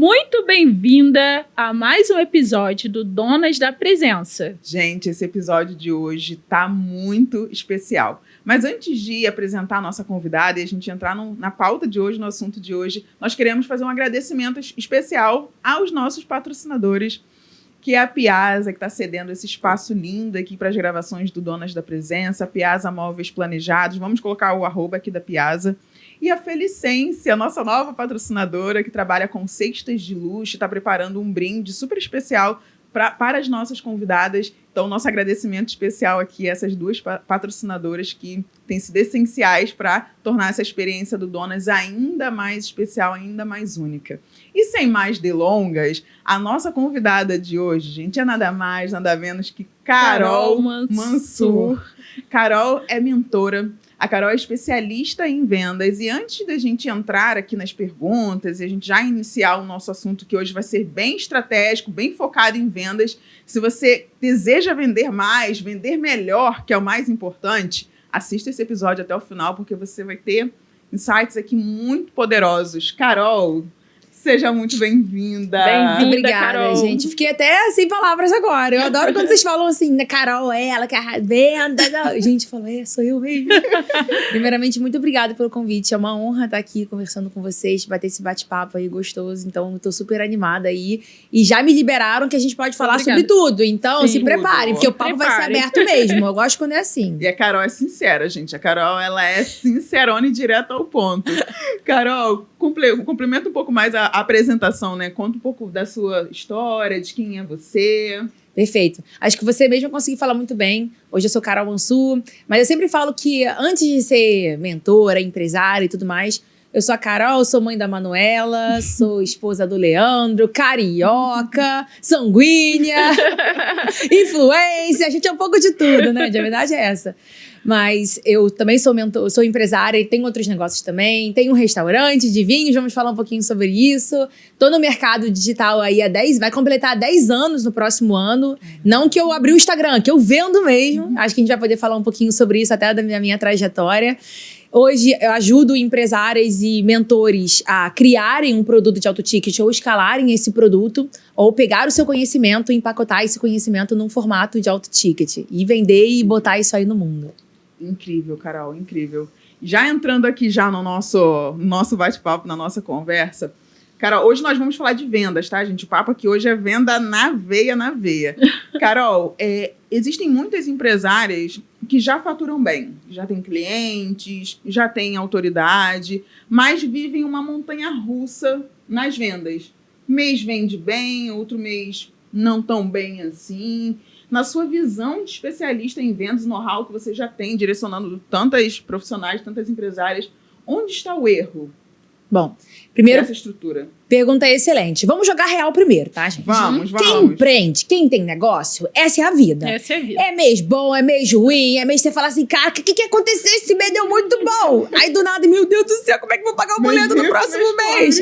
muito bem-vinda a mais um episódio do Donas da Presença. Gente, esse episódio de hoje tá muito especial. Mas antes de apresentar a nossa convidada e a gente entrar na pauta de hoje, no assunto de hoje, nós queremos fazer um agradecimento especial aos nossos patrocinadores, que é a Piazza, que está cedendo esse espaço lindo aqui para as gravações do Donas da Presença, a Piazza Móveis Planejados, vamos colocar o @ aqui da Piazza. E a Felicência, nossa nova patrocinadora, que trabalha com cestas de luxo, está preparando um brinde super especial para as nossas convidadas. Então, nosso agradecimento especial aqui a essas duas patrocinadoras que têm sido essenciais para tornar essa experiência do Donas ainda mais especial, ainda mais única. E sem mais delongas, a nossa convidada de hoje, gente, é nada mais, nada menos que Carol Mansur. Carol é mentora. A Carol é especialista em vendas e antes da gente entrar aqui nas perguntas e a gente já iniciar o nosso assunto que hoje vai ser bem estratégico, bem focado em vendas, se você deseja vender mais, vender melhor, que é o mais importante, assista esse episódio até o final porque você vai ter insights aqui muito poderosos. Carol, seja muito bem-vinda. Bem-vinda, obrigada, Carol. gente. Fiquei até sem palavras agora. Eu adoro quando vocês falam assim, Carol, ela que é a venda. Gente, falou, sou eu mesmo. Primeiramente, muito obrigada pelo convite. É uma honra estar aqui conversando com vocês, bater esse bate-papo aí gostoso. Então, estou super animada aí. E já me liberaram que a gente pode falar sobre tudo. Então, se preparem, porque o papo vai ser aberto mesmo. Eu gosto quando é assim. E a Carol é sincera, gente. A Carol, ela é sincerona e direto ao ponto. Carol, complementa um pouco mais a apresentação, né? Conta um pouco da sua história, de quem é você. Perfeito. Acho que você mesma conseguiu falar muito bem. Hoje eu sou Carol Mansur, mas eu sempre falo que antes de ser mentora, empresária e tudo mais, eu sou a Carol, sou mãe da Manuela, sou esposa do Leandro, carioca, sanguínea, influência, a gente é um pouco de tudo, né? A verdade é essa. Mas eu também sou mentor, sou empresária e tenho outros negócios também. Tenho um restaurante de vinhos, vamos falar um pouquinho sobre isso. Tô no mercado digital aí vai completar 10 anos no próximo ano. Não que eu abri o Instagram, que eu vendo mesmo. Acho que a gente vai poder falar um pouquinho sobre isso até da minha trajetória. Hoje eu ajudo empresários e mentores a criarem um produto de alto ticket ou escalarem esse produto ou pegar o seu conhecimento e empacotar esse conhecimento num formato de alto ticket e vender e botar isso aí no mundo. Incrível, Carol, incrível. Já entrando aqui já no nosso bate-papo, na nossa conversa, Carol, hoje nós vamos falar de vendas, tá, gente? O papo aqui hoje é venda na veia, na veia. Carol, existem muitas empresárias que já faturam bem, já têm clientes, já têm autoridade, mas vivem uma montanha-russa nas vendas. Mês vende bem, outro mês não tão bem assim. Na sua visão de especialista em vendas, know-how que você já tem, direcionando tantas profissionais, tantas empresárias, onde está o erro? Bom, primeiro, essa estrutura. Pergunta excelente. Vamos jogar real primeiro, tá, gente? Vamos. Quem empreende, quem tem negócio, essa é a vida. Essa é a vida. É mês bom, é mês ruim, é mês que você fala assim, cara, o que aconteceu? Esse mês deu muito bom. Aí do nada, meu Deus do céu, como é que eu vou pagar o boleto no próximo mês?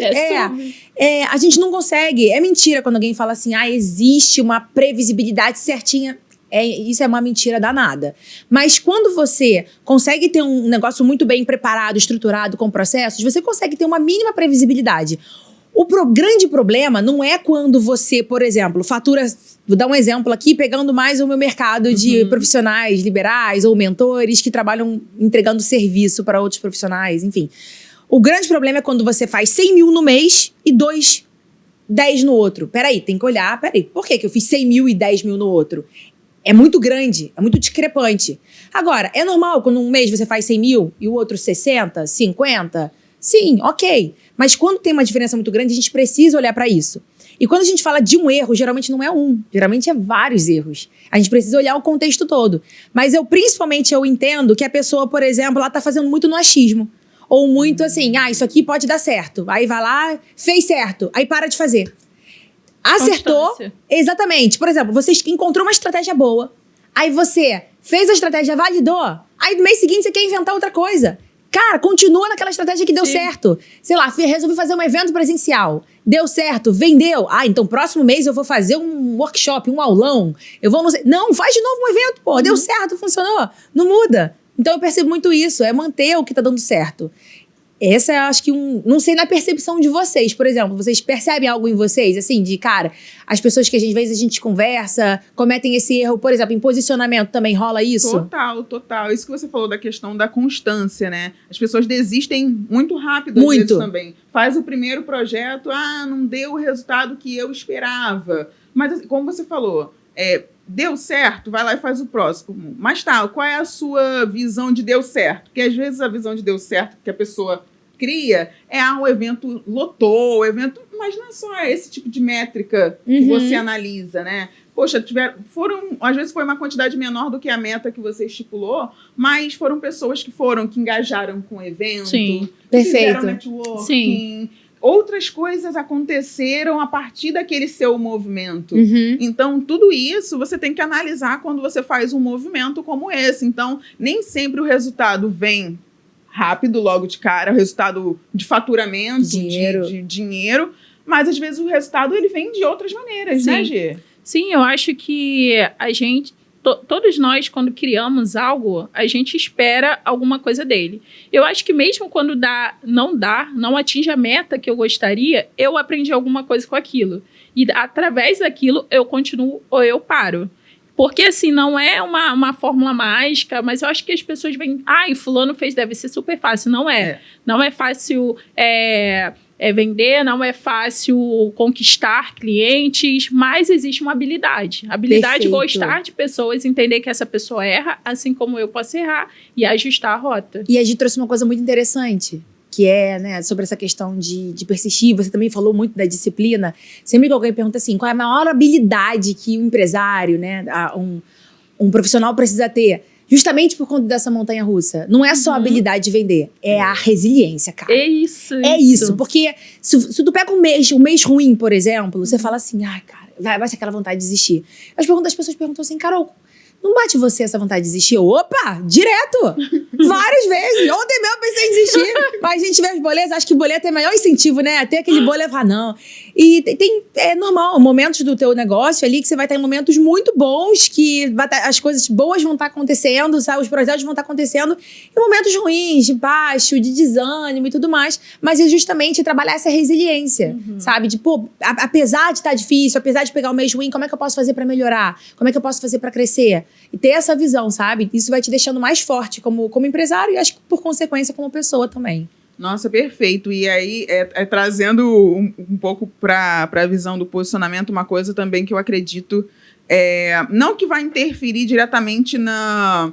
A gente não consegue. É mentira quando alguém fala assim, existe uma previsibilidade certinha. Isso é uma mentira danada. Mas quando você consegue ter um negócio muito bem preparado, estruturado, com processos, você consegue ter uma mínima previsibilidade. O grande problema não é quando você, por exemplo, fatura... Vou dar um exemplo aqui, pegando mais o meu mercado de profissionais liberais ou mentores que trabalham entregando serviço para outros profissionais, enfim. O grande problema é quando você faz 100 mil no mês e 10 no outro. Peraí, tem que olhar, por que eu fiz 100 mil e 10 mil no outro? É muito grande, é muito discrepante. Agora, é normal quando um mês você faz 100 mil e o outro 60, 50? Sim, ok. Mas quando tem uma diferença muito grande, a gente precisa olhar para isso. E quando a gente fala de um erro, geralmente não é um. Geralmente é vários erros. A gente precisa olhar o contexto todo. Mas principalmente eu entendo que a pessoa, por exemplo, ela está fazendo muito no achismo. Ou muito assim, isso aqui pode dar certo. Aí vai lá, fez certo. Aí para de fazer. Acertou. Constância. Exatamente. Por exemplo, você encontrou uma estratégia boa. Aí você fez a estratégia, validou. Aí no mês seguinte você quer inventar outra coisa. Cara, continua naquela estratégia que deu certo. Sei lá, resolvi fazer um evento presencial. Deu certo, vendeu. Então próximo mês eu vou fazer um workshop, um aulão. Eu vou Não, faz de novo um evento, pô. Deu certo, funcionou. Não muda. Então eu percebo muito isso. É manter o que tá dando certo. Essa eu acho que não sei na percepção de vocês, por exemplo, vocês percebem algo em vocês, assim, de cara, as pessoas que às vezes a gente conversa, cometem esse erro, por exemplo, em posicionamento também rola isso? Total. Isso que você falou da questão da constância, né? As pessoas desistem muito rápido às vezes também. Faz o primeiro projeto, não deu o resultado que eu esperava. Mas, como você falou, deu certo, vai lá e faz o próximo. Mas qual é a sua visão de deu certo? Porque às vezes a visão de deu certo que a pessoa cria o evento lotou, mas não é só esse tipo de métrica que você analisa, né? Poxa, às vezes foi uma quantidade menor do que a meta que você estipulou, mas foram pessoas que engajaram com o evento, Sim. Perfeito. Fizeram networking. Sim. Outras coisas aconteceram a partir daquele seu movimento. Então, tudo isso você tem que analisar quando você faz um movimento como esse. Então, nem sempre o resultado vem rápido, logo de cara, o resultado de faturamento, de dinheiro, mas às vezes o resultado ele vem de outras maneiras, né, Gê? Sim, eu acho que a gente, todos nós, quando criamos algo, a gente espera alguma coisa dele. Eu acho que mesmo quando não atinge a meta que eu gostaria, eu aprendi alguma coisa com aquilo. E através daquilo, eu continuo ou eu paro. Porque, assim, não é uma fórmula mágica, mas eu acho que as pessoas veem, fulano fez, deve ser super fácil. Não é. Não é fácil vender, não é fácil conquistar clientes, mas existe uma habilidade. Habilidade de gostar de pessoas, entender que essa pessoa erra, assim como eu posso errar, e ajustar a rota. E a gente trouxe uma coisa muito interessante, que é, né, sobre essa questão de persistir. Você também falou muito da disciplina. Sempre que alguém pergunta assim, qual é a maior habilidade que um empresário, né, um profissional precisa ter? Justamente por conta dessa montanha-russa. Não é só a habilidade de vender, é a resiliência, cara. É isso. É isso, porque se tu pega um mês ruim, por exemplo, você fala assim, cara, bate aquela vontade de desistir. As pessoas perguntam assim, Carol, não bate você essa vontade de desistir? Opa, direto! Várias vezes. Ontem mesmo eu pensei em desistir. Mas a gente vê as boletas, acho que boleta é o maior incentivo, né? Até aquele boleto, não. E é normal, momentos do teu negócio ali que você vai estar em momentos muito bons, que as coisas boas vão estar acontecendo, sabe? Os projetos vão estar acontecendo, e momentos ruins, de baixo, de desânimo e tudo mais. Mas é justamente trabalhar essa resiliência, sabe? De, apesar de estar difícil, apesar de pegar o mês ruim, como é que eu posso fazer para melhorar? Como é que eu posso fazer para crescer? E ter essa visão, sabe? Isso vai te deixando mais forte como empresário e acho que por consequência como pessoa também. Nossa, perfeito. E aí, trazendo um pouco para a visão do posicionamento, uma coisa também que eu acredito, não que vai interferir diretamente na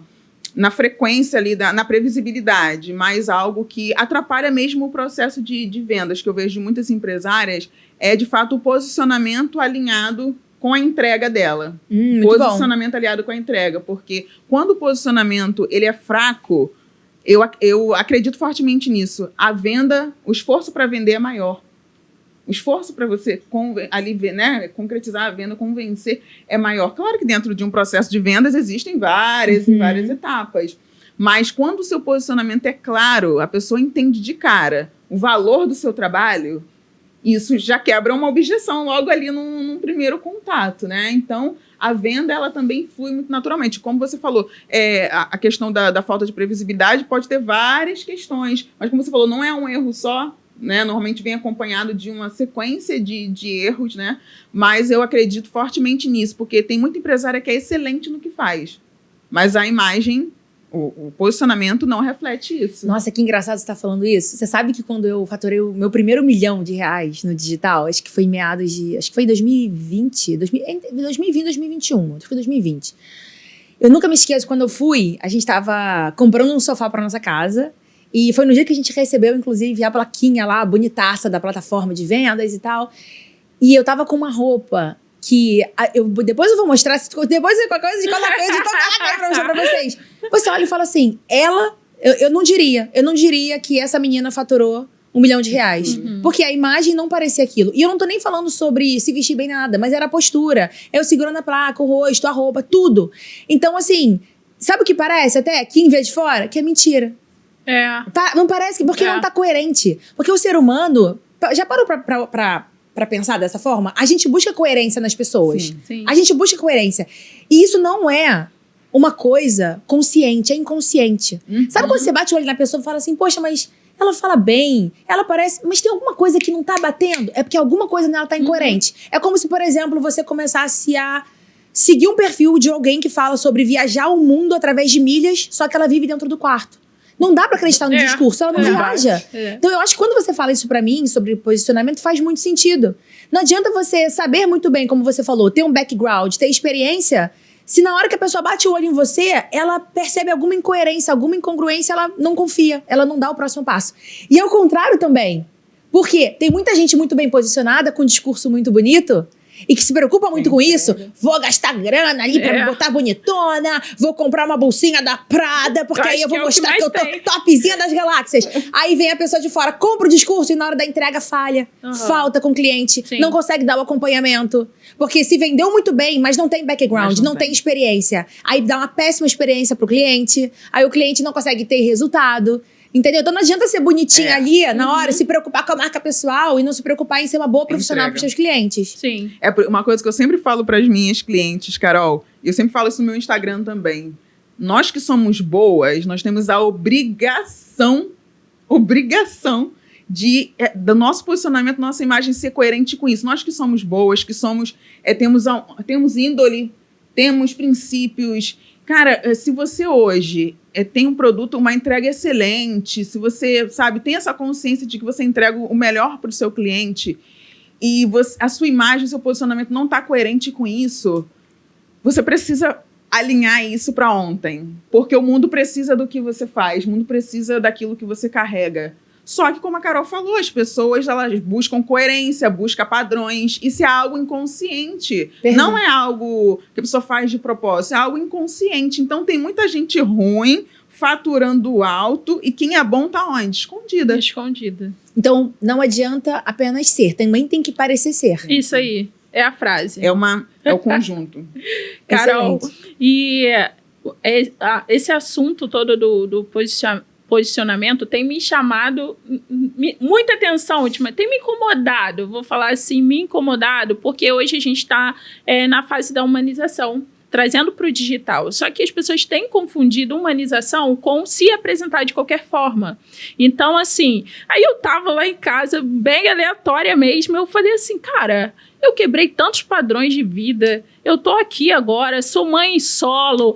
frequência ali, na previsibilidade, mas algo que atrapalha mesmo o processo de vendas, que eu vejo de muitas empresárias, é de fato o posicionamento alinhado com a entrega dela. Posicionamento aliado com a entrega, porque quando o posicionamento ele é fraco, eu acredito fortemente nisso. A venda, o esforço para vender é maior. O esforço para você concretizar a venda, convencer, é maior. Claro que dentro de um processo de vendas existem várias etapas, mas quando o seu posicionamento é claro, a pessoa entende de cara o valor do seu trabalho, isso já quebra uma objeção logo ali num primeiro contato, né? Então, a venda, ela também flui muito naturalmente. Como você falou, a questão da falta de previsibilidade pode ter várias questões, mas como você falou, não é um erro só, né? Normalmente vem acompanhado de uma sequência de erros, né? Mas eu acredito fortemente nisso, porque tem muita empresária que é excelente no que faz, mas a imagem, o posicionamento não reflete isso. Nossa, que engraçado você estar falando isso. Você sabe que quando eu faturei o meu primeiro R$1 milhão no digital, acho que foi em meados de... Acho que foi em 2020, 2021. Acho que foi 2020. Eu nunca me esqueço, quando eu fui, a gente estava comprando um sofá para nossa casa, e foi no dia que a gente recebeu, inclusive, a plaquinha lá, bonitaça da plataforma de vendas e tal. E eu tava com uma roupa que... depois eu vou mostrar, depois qualquer coisa de colocar pra mostrar pra vocês. Você olha e fala assim, eu não diria que essa menina faturou R$1 milhão. Porque a imagem não parecia aquilo. E eu não tô nem falando sobre se vestir bem nada, mas era a postura. Eu segurando a placa, o rosto, a roupa, tudo. Então, assim, sabe o que parece até? Que em vez de fora, que é mentira. Não parece, porque não tá coerente. Porque o ser humano, já parou pra pensar dessa forma? A gente busca coerência nas pessoas. Sim. A gente busca coerência. E isso não é uma coisa consciente, é inconsciente. Sabe quando você bate o olho na pessoa e fala assim, poxa, mas ela fala bem, ela parece... Mas tem alguma coisa que não tá batendo? É porque alguma coisa nela tá incoerente. É como se, por exemplo, você começasse a seguir um perfil de alguém que fala sobre viajar o mundo através de milhas, só que ela vive dentro do quarto. Não dá pra acreditar no discurso, ela não viaja. Então eu acho que quando você fala isso pra mim, sobre posicionamento, faz muito sentido. Não adianta você saber muito bem, como você falou, ter um background, ter experiência... Se na hora que a pessoa bate o olho em você, ela percebe alguma incoerência, alguma incongruência, ela não confia, ela não dá o próximo passo. E ao contrário também. Porque tem muita gente muito bem posicionada, com um discurso muito bonito, e que se preocupa muito com isso. Vou gastar grana ali pra me botar bonitona, vou comprar uma bolsinha da Prada, porque aí eu vou mostrar que eu tô topzinha das galáxias. Aí vem a pessoa de fora, compra o discurso e na hora da entrega falha. Falta com o cliente, não consegue dar o acompanhamento. Porque se vendeu muito bem, mas não tem background, não tem experiência. Aí dá uma péssima experiência pro cliente, aí o cliente não consegue ter resultado. Entendeu? Então não adianta ser bonitinha ali na hora, se preocupar com a marca pessoal e não se preocupar em ser uma boa profissional para os seus clientes. Sim. É uma coisa que eu sempre falo para as minhas clientes, Carol, e eu sempre falo isso no meu Instagram também. Nós que somos boas, nós temos a obrigação do nosso posicionamento, nossa imagem ser coerente com isso. Nós que somos boas, que somos, temos índole, temos princípios. Cara, se você hoje tem um produto, uma entrega excelente, se você, sabe, tem essa consciência de que você entrega o melhor para o seu cliente e a sua imagem, o seu posicionamento não está coerente com isso, você precisa alinhar isso para ontem. Porque o mundo precisa do que você faz, o mundo precisa daquilo que você carrega. Só que, como a Carol falou, as pessoas elas buscam coerência, buscam padrões. Isso é algo inconsciente. Não é algo que a pessoa faz de propósito, é algo inconsciente. Então, tem muita gente ruim, faturando alto, e quem é bom tá onde? Escondida. Então, não adianta apenas ser, também tem que parecer ser. Isso aí, é a frase. É o conjunto. Carol, e esse assunto todo do posicionamento tem me chamado muita atenção, tem me incomodado, vou falar assim, porque hoje a gente está na fase da humanização, trazendo para o digital. Só que as pessoas têm confundido humanização com se apresentar de qualquer forma. Então, assim, aí eu tava lá em casa, bem aleatória mesmo, eu falei assim, cara, eu quebrei tantos padrões de vida, eu tô aqui agora, sou mãe solo,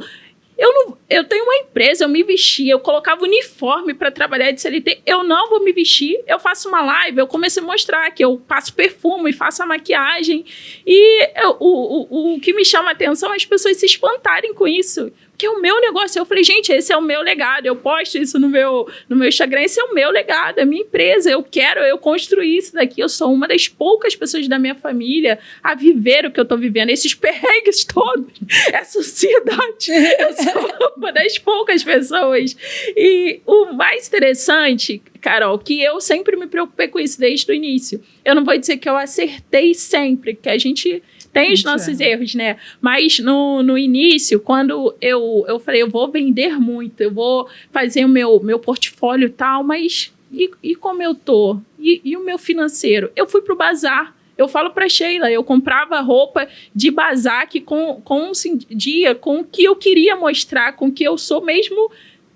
eu tenho uma empresa, eu me vestia, eu colocava uniforme para trabalhar de CLT, eu não vou me vestir, eu faço uma live, eu comecei a mostrar que eu passo perfume, faço a maquiagem, e o que me chama a atenção é as pessoas se espantarem com isso, que é o meu negócio. Eu falei, gente, esse é o meu legado, eu posto isso no meu Instagram, esse é o meu legado, é a minha empresa, eu construir isso daqui, eu sou uma das poucas pessoas da minha família a viver o que eu tô vivendo, esses perrengues todos, essa sociedade, eu sou uma das poucas pessoas. E o mais interessante, Carol, que eu sempre me preocupei com isso desde o início, eu não vou dizer que eu acertei sempre, que a gente tem os nossos erros, né? Mas no início, quando eu falei, eu vou vender muito, eu vou fazer o meu portfólio e tal, mas e como eu tô? E o meu financeiro? Eu fui pro bazar. Eu falo pra Sheila, eu comprava roupa de bazar que com o que eu queria mostrar, com o que eu sou mesmo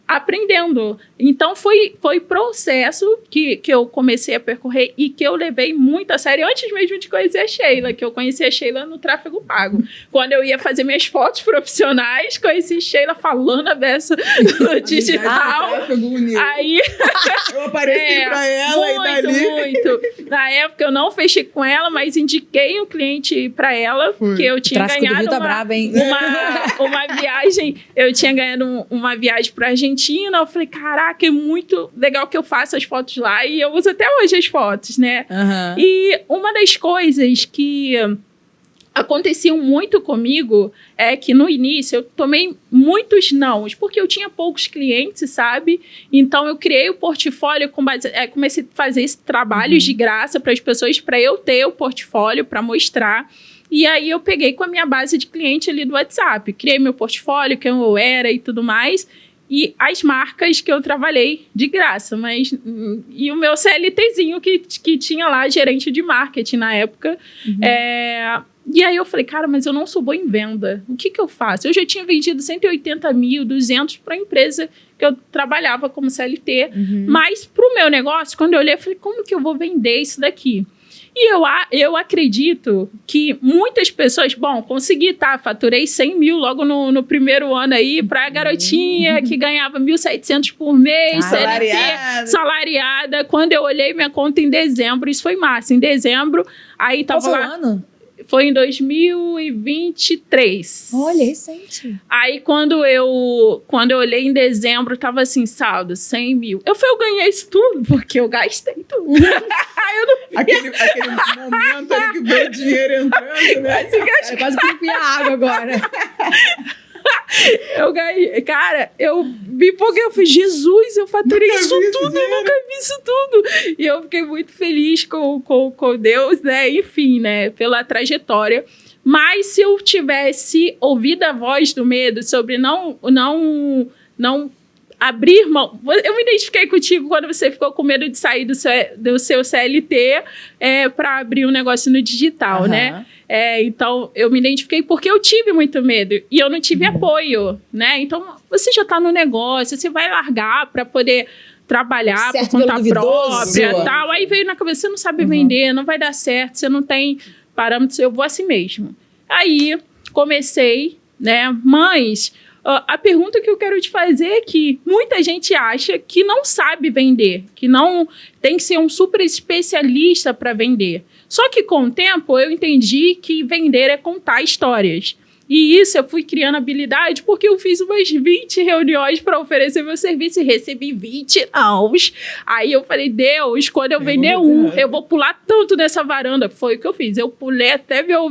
aprendendo. Então, foi processo que eu comecei a percorrer e que eu levei muito a sério antes mesmo de conhecer a Sheila, que eu conheci a Sheila no tráfego pago. Quando eu ia fazer minhas fotos profissionais, conheci a Sheila falando a beça do digital. Aí eu apareci pra ela e dali. Muito. Na época, eu não fechei com ela, mas indiquei um cliente pra ela, porque eu tinha ganhado uma viagem. Eu tinha ganhado uma viagem pra Argentina. Eu falei, caraca, é muito legal que eu faça as fotos lá. E eu uso até hoje as fotos, né? Uhum. E uma das coisas que aconteciam muito comigo é que no início eu tomei muitos nãos, porque eu tinha poucos clientes, sabe? Então eu criei o portfólio comecei a fazer esse trabalho de graça para as pessoas, para eu ter o portfólio para mostrar. E aí eu peguei com a minha base de cliente ali do WhatsApp, criei meu portfólio, quem eu era e tudo mais. E as marcas que eu trabalhei de graça, e o meu CLTzinho que tinha lá, gerente de marketing na época. E aí eu falei, cara, mas eu não sou boa em venda. O que eu faço? Eu já tinha vendido 180 mil, 200 para a empresa que eu trabalhava como CLT. Mas para o meu negócio, quando eu olhei, eu falei, como que eu vou vender isso daqui? E eu acredito que muitas pessoas... Bom, consegui, tá? Faturei 100 mil logo no primeiro ano aí para a garotinha que ganhava 1.700 por mês, CLT, salariada. Quando eu olhei minha conta em dezembro, isso foi março. Em dezembro, aí tava Qual foi lá... o ano? Foi em 2023. Olha, recente. Aí, quando eu olhei em dezembro, tava assim, saldo, 100 mil. Eu ganhei isso tudo, porque eu gastei tudo. Eu não aquele momento ali que veio o dinheiro entrando, né? É quase que limpei a água agora. Eu ganhei. Cara, eu me empolguei. Eu falei, Jesus, eu faturei isso tudo. Eu nunca vi isso tudo. E eu fiquei muito feliz com Deus, né? Enfim, né? Pela trajetória. Mas se eu tivesse ouvido a voz do medo sobre não abrir mão... Eu me identifiquei contigo quando você ficou com medo de sair do seu CLT para abrir um negócio no digital, né? Então, eu me identifiquei porque eu tive muito medo e eu não tive apoio, né? Então, você já está no negócio, você vai largar para poder trabalhar por conta própria e tal. Aí veio na cabeça, você não sabe vender, não vai dar certo, você não tem parâmetros, eu vou assim mesmo. Aí, comecei, né? Mas... a pergunta que eu quero te fazer é que muita gente acha que não sabe vender, que não tem que ser um super especialista para vender. Só que com o tempo eu entendi que vender é contar histórias. E isso eu fui criando habilidade porque eu fiz umas 20 reuniões para oferecer meu serviço e recebi 20 nãos. Aí eu falei, Deus, quando eu vender eu vou pular tanto nessa varanda. Foi o que eu fiz. Eu pulei até meu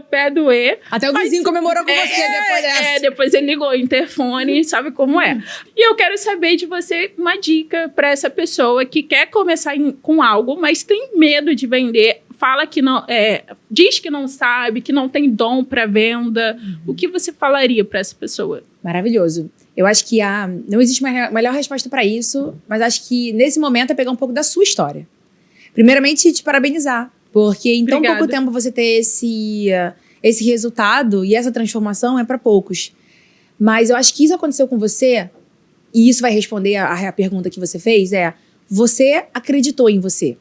pé doer. Até o vizinho comemorou com você depois dessa. Depois ele ligou o interfone, sabe como é. E eu quero saber de você uma dica para essa pessoa que quer começar com algo, mas tem medo de vender. Fala que não, diz que não sabe, que não tem dom para venda. O que você falaria para essa pessoa? Maravilhoso. Eu acho que não existe uma melhor resposta para isso, mas acho que nesse momento é pegar um pouco da sua história. Primeiramente, te parabenizar, porque em tão pouco tempo você ter esse resultado e essa transformação é para poucos. Mas eu acho que isso aconteceu com você, e isso vai responder a pergunta que você fez, você acreditou em você.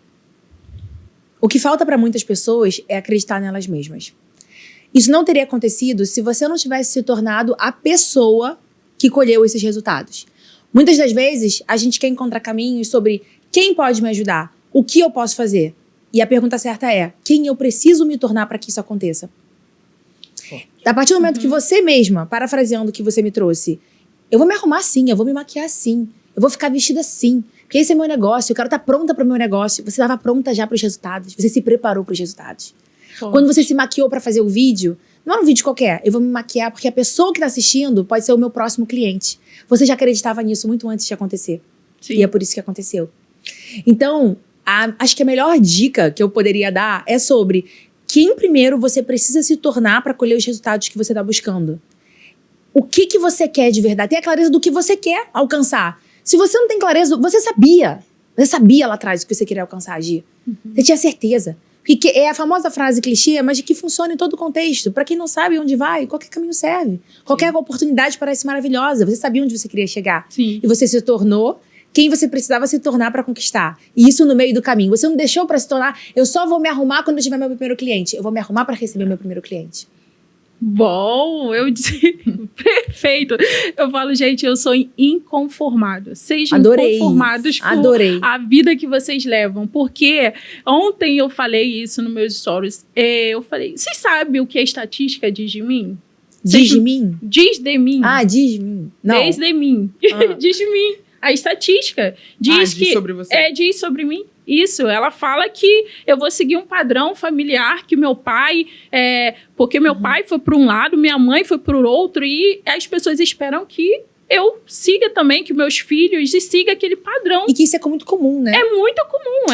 O que falta para muitas pessoas é acreditar nelas mesmas. Isso não teria acontecido se você não tivesse se tornado a pessoa que colheu esses resultados. Muitas das vezes, a gente quer encontrar caminhos sobre quem pode me ajudar, o que eu posso fazer. E a pergunta certa é, quem eu preciso me tornar para que isso aconteça? A partir do momento que você mesma, parafraseando o que você me trouxe, eu vou me arrumar assim, eu vou me maquiar assim, eu vou ficar vestida assim, porque esse é meu negócio, eu quero estar pronta para o meu negócio. Você estava pronta já para os resultados, você se preparou para os resultados. Quando você se maquiou para fazer o vídeo, não era um vídeo qualquer, eu vou me maquiar porque a pessoa que está assistindo pode ser o meu próximo cliente. Você já acreditava nisso muito antes de acontecer. Sim. E é por isso que aconteceu. Então, acho que a melhor dica que eu poderia dar é sobre quem primeiro você precisa se tornar para colher os resultados que você está buscando. O que você quer de verdade? Tenha clareza do que você quer alcançar. Se você não tem clareza, você sabia lá atrás o que você queria alcançar, Gi. Você tinha certeza. Porque é a famosa frase clichê, mas que funciona em todo contexto. Para quem não sabe onde vai, qualquer caminho serve. Qualquer oportunidade parece maravilhosa. Você sabia onde você queria chegar. Sim. E você se tornou quem você precisava se tornar para conquistar. E isso no meio do caminho. Você não deixou para se tornar, eu só vou me arrumar quando eu tiver meu primeiro cliente. Eu vou me arrumar para receber meu primeiro cliente. Bom, eu disse, perfeito. Eu falo, gente, eu sou inconformada. Sejam inconformados com a vida que vocês levam. Porque ontem eu falei isso nos meus stories. Eu falei, vocês sabem o que a estatística diz de mim? Diz de mim? Diz de mim. Diz de mim. Não. Diz de mim. Diz de mim. A estatística diz que... Diz sobre você. Diz sobre mim. Isso, ela fala que eu vou seguir um padrão familiar, que meu pai... porque meu pai foi para um lado, minha mãe foi para o outro, e as pessoas esperam que eu siga também, que meus filhos siga aquele padrão. E que isso é muito comum, né? É muito comum.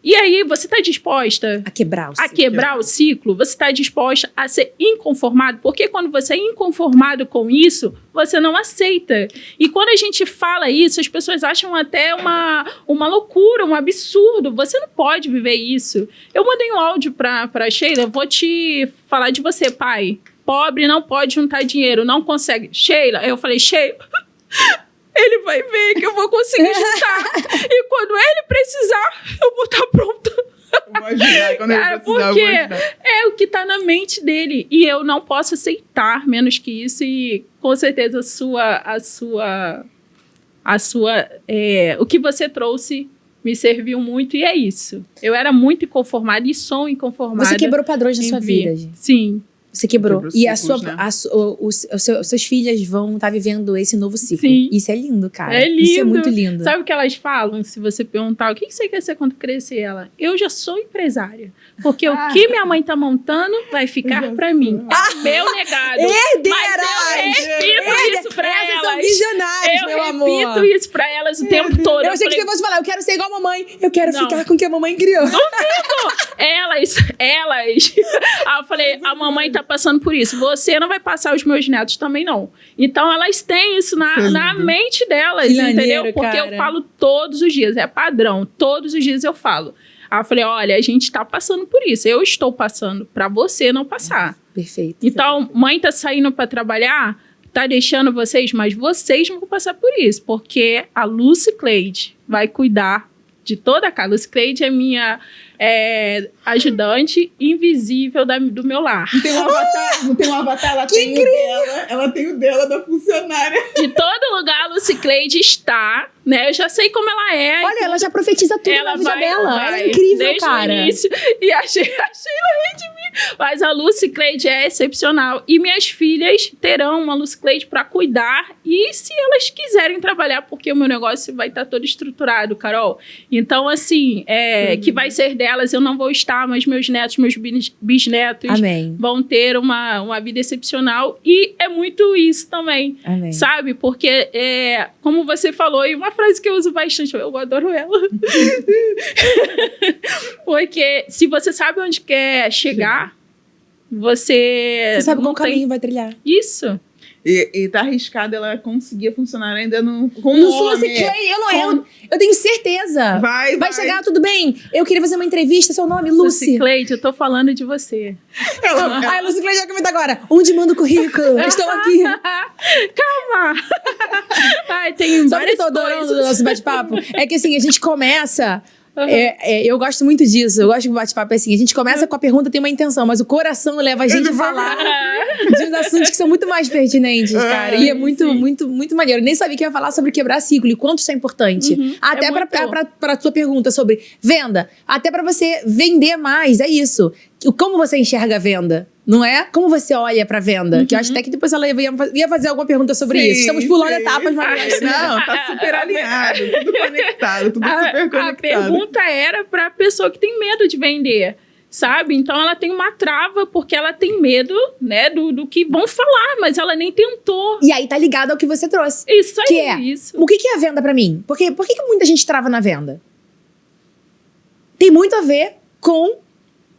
E aí, você está disposta A quebrar o a ciclo. quebrar o ciclo? Você está disposta a ser inconformado? Porque quando você é inconformado com isso, você não aceita. E quando a gente fala isso, as pessoas acham até uma loucura, um absurdo. Você não pode viver isso. Eu mandei um áudio para Sheila, eu vou te falar de você, pai. Pobre não pode juntar dinheiro, não consegue. Sheila, eu falei, Sheila, ele vai ver que eu vou conseguir juntar. E quando ele precisar, eu vou estar pronta. Eu vou ajudar. Quando ele precisar, eu vou Porque ajudar. é o que está na mente dele. E eu não posso aceitar menos que isso. E com certeza o que você trouxe me serviu muito. E é isso. Eu era muito inconformada e sou inconformada. Você quebrou padrões na em sua ver. vida, gente. Sim. Você quebrou. Quebrou E ciclos, né? os seus filhos vão estar vivendo esse novo ciclo. Sim. Isso é lindo, cara. É lindo. Isso é muito lindo. Sabe o que elas falam? Se você perguntar o que você quer ser quando crescer, ela, eu já sou empresária. Porque o que minha mãe tá montando vai ficar pra mim. É o meu legado. Mas eu repito isso pra Essas são elas. visionárias, Eu meu repito amor. isso pra elas o tempo todo. Eu achei que você fosse falar, eu quero ser igual a mamãe. Eu quero Não. ficar com o que a mamãe criou. Elas. Aí eu falei, a mamãe tá passando por isso. Você não vai passar, os meus netos também não. Então elas têm isso na mente delas, Que entendeu? maneiro, Porque cara. eu falo todos os dias, é padrão. Todos os dias eu falo. Aí eu falei, olha, a gente tá passando por isso. Eu estou passando pra você não passar. Perfeito. Então, mãe tá saindo pra trabalhar, tá deixando vocês, mas vocês não vão passar por isso, porque a Lucy Cleide vai cuidar de toda a casa. Lucy Cleide é minha ajudante invisível do meu lar. Não tem um avatar? Não tem um avatar? Ela tem o dela. Ela tem o dela da funcionária. De todo lugar a Lucy Cleide está, né? Eu já sei como ela é. Olha, ela já profetiza tudo na vida dela. Ela é incrível, desde cara. o início. E a Sheila ri de mim. Mas a Lucy Cleide é excepcional. E minhas filhas terão uma Lucy Cleide para cuidar. E se elas quiserem trabalhar, porque o meu negócio vai estar todo estruturado, Carol. Então, assim, que vai ser delas, eu não vou estar, mas meus netos, meus bisnetos Amém. vão ter uma vida excepcional. E é muito isso também. Amém. Sabe? Porque, como você falou, e uma frase que eu uso bastante, eu adoro ela. Porque se você sabe onde quer chegar, você Você sabe não qual caminho vai trilhar. Isso. E tá arriscada ela conseguir funcionar ainda com Não um sou homem. assim, Clay, eu tenho certeza. Vai chegar, tudo bem. Eu queria fazer uma entrevista, seu nome, Lucy. Cleide, eu tô falando de você. Ela, Ai, Lucy Clay já comenta agora. Onde manda o currículo? Estou aqui. Calma! Ai, tem Sabe o que eu várias tô adorando do coisas. nosso bate-papo? É que assim, a gente começa... eu gosto muito disso. Eu gosto de bate-papo assim. A gente começa com a pergunta, tem uma intenção, mas o coração leva a gente a falar de uns assuntos que são muito mais pertinentes, cara. E é muito, muito, muito maneiro. Eu nem sabia que ia falar sobre quebrar ciclo e quanto isso é importante. Até pra tua pergunta sobre venda. Até pra você vender mais, é isso. Como você enxerga a venda? Não é? Como você olha pra venda? Que eu acho até que depois ela ia fazer alguma pergunta sobre isso. Estamos pulando etapas, mas... Não, tá super alinhado, tudo conectado, tudo super conectado. A pergunta era pra pessoa que tem medo de vender, sabe? Então ela tem uma trava porque ela tem medo, né, do que vão falar, mas ela nem tentou. E aí tá ligado ao que você trouxe. Isso aí, Que é, isso. o que é a venda pra mim? Por que muita gente trava na venda? Tem muito a ver com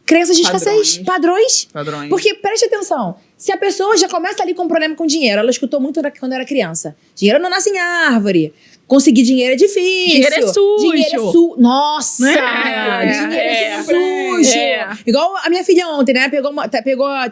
crenças de escassez, padrões. Porque, preste atenção, se a pessoa já começa ali com um problema com dinheiro, ela escutou muito quando era criança. Dinheiro não nasce em árvore. Conseguir dinheiro é difícil. Dinheiro é sujo. Dinheiro é sujo. Nossa! Dinheiro é sujo. Igual a minha filha ontem, né?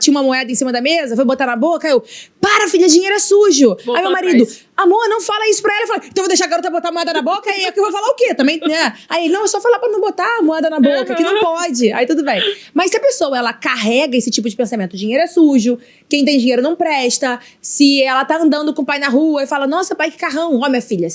Tinha uma moeda em cima da mesa, foi botar na boca, eu... Para, filha, dinheiro é sujo. Voltou Aí meu marido... atrás. Amor, não fala isso pra ela. Eu falei, então eu vou deixar a garota botar a moeda na boca e eu vou falar o quê? Também, né? Aí ele, não, é só falar pra não botar a moeda na boca, que não pode. Aí tudo bem. Mas se a pessoa, ela carrega esse tipo de pensamento, dinheiro é sujo, quem tem dinheiro não presta, se ela tá andando com o pai na rua e fala, nossa, pai, que carrão. Ó, minha filha,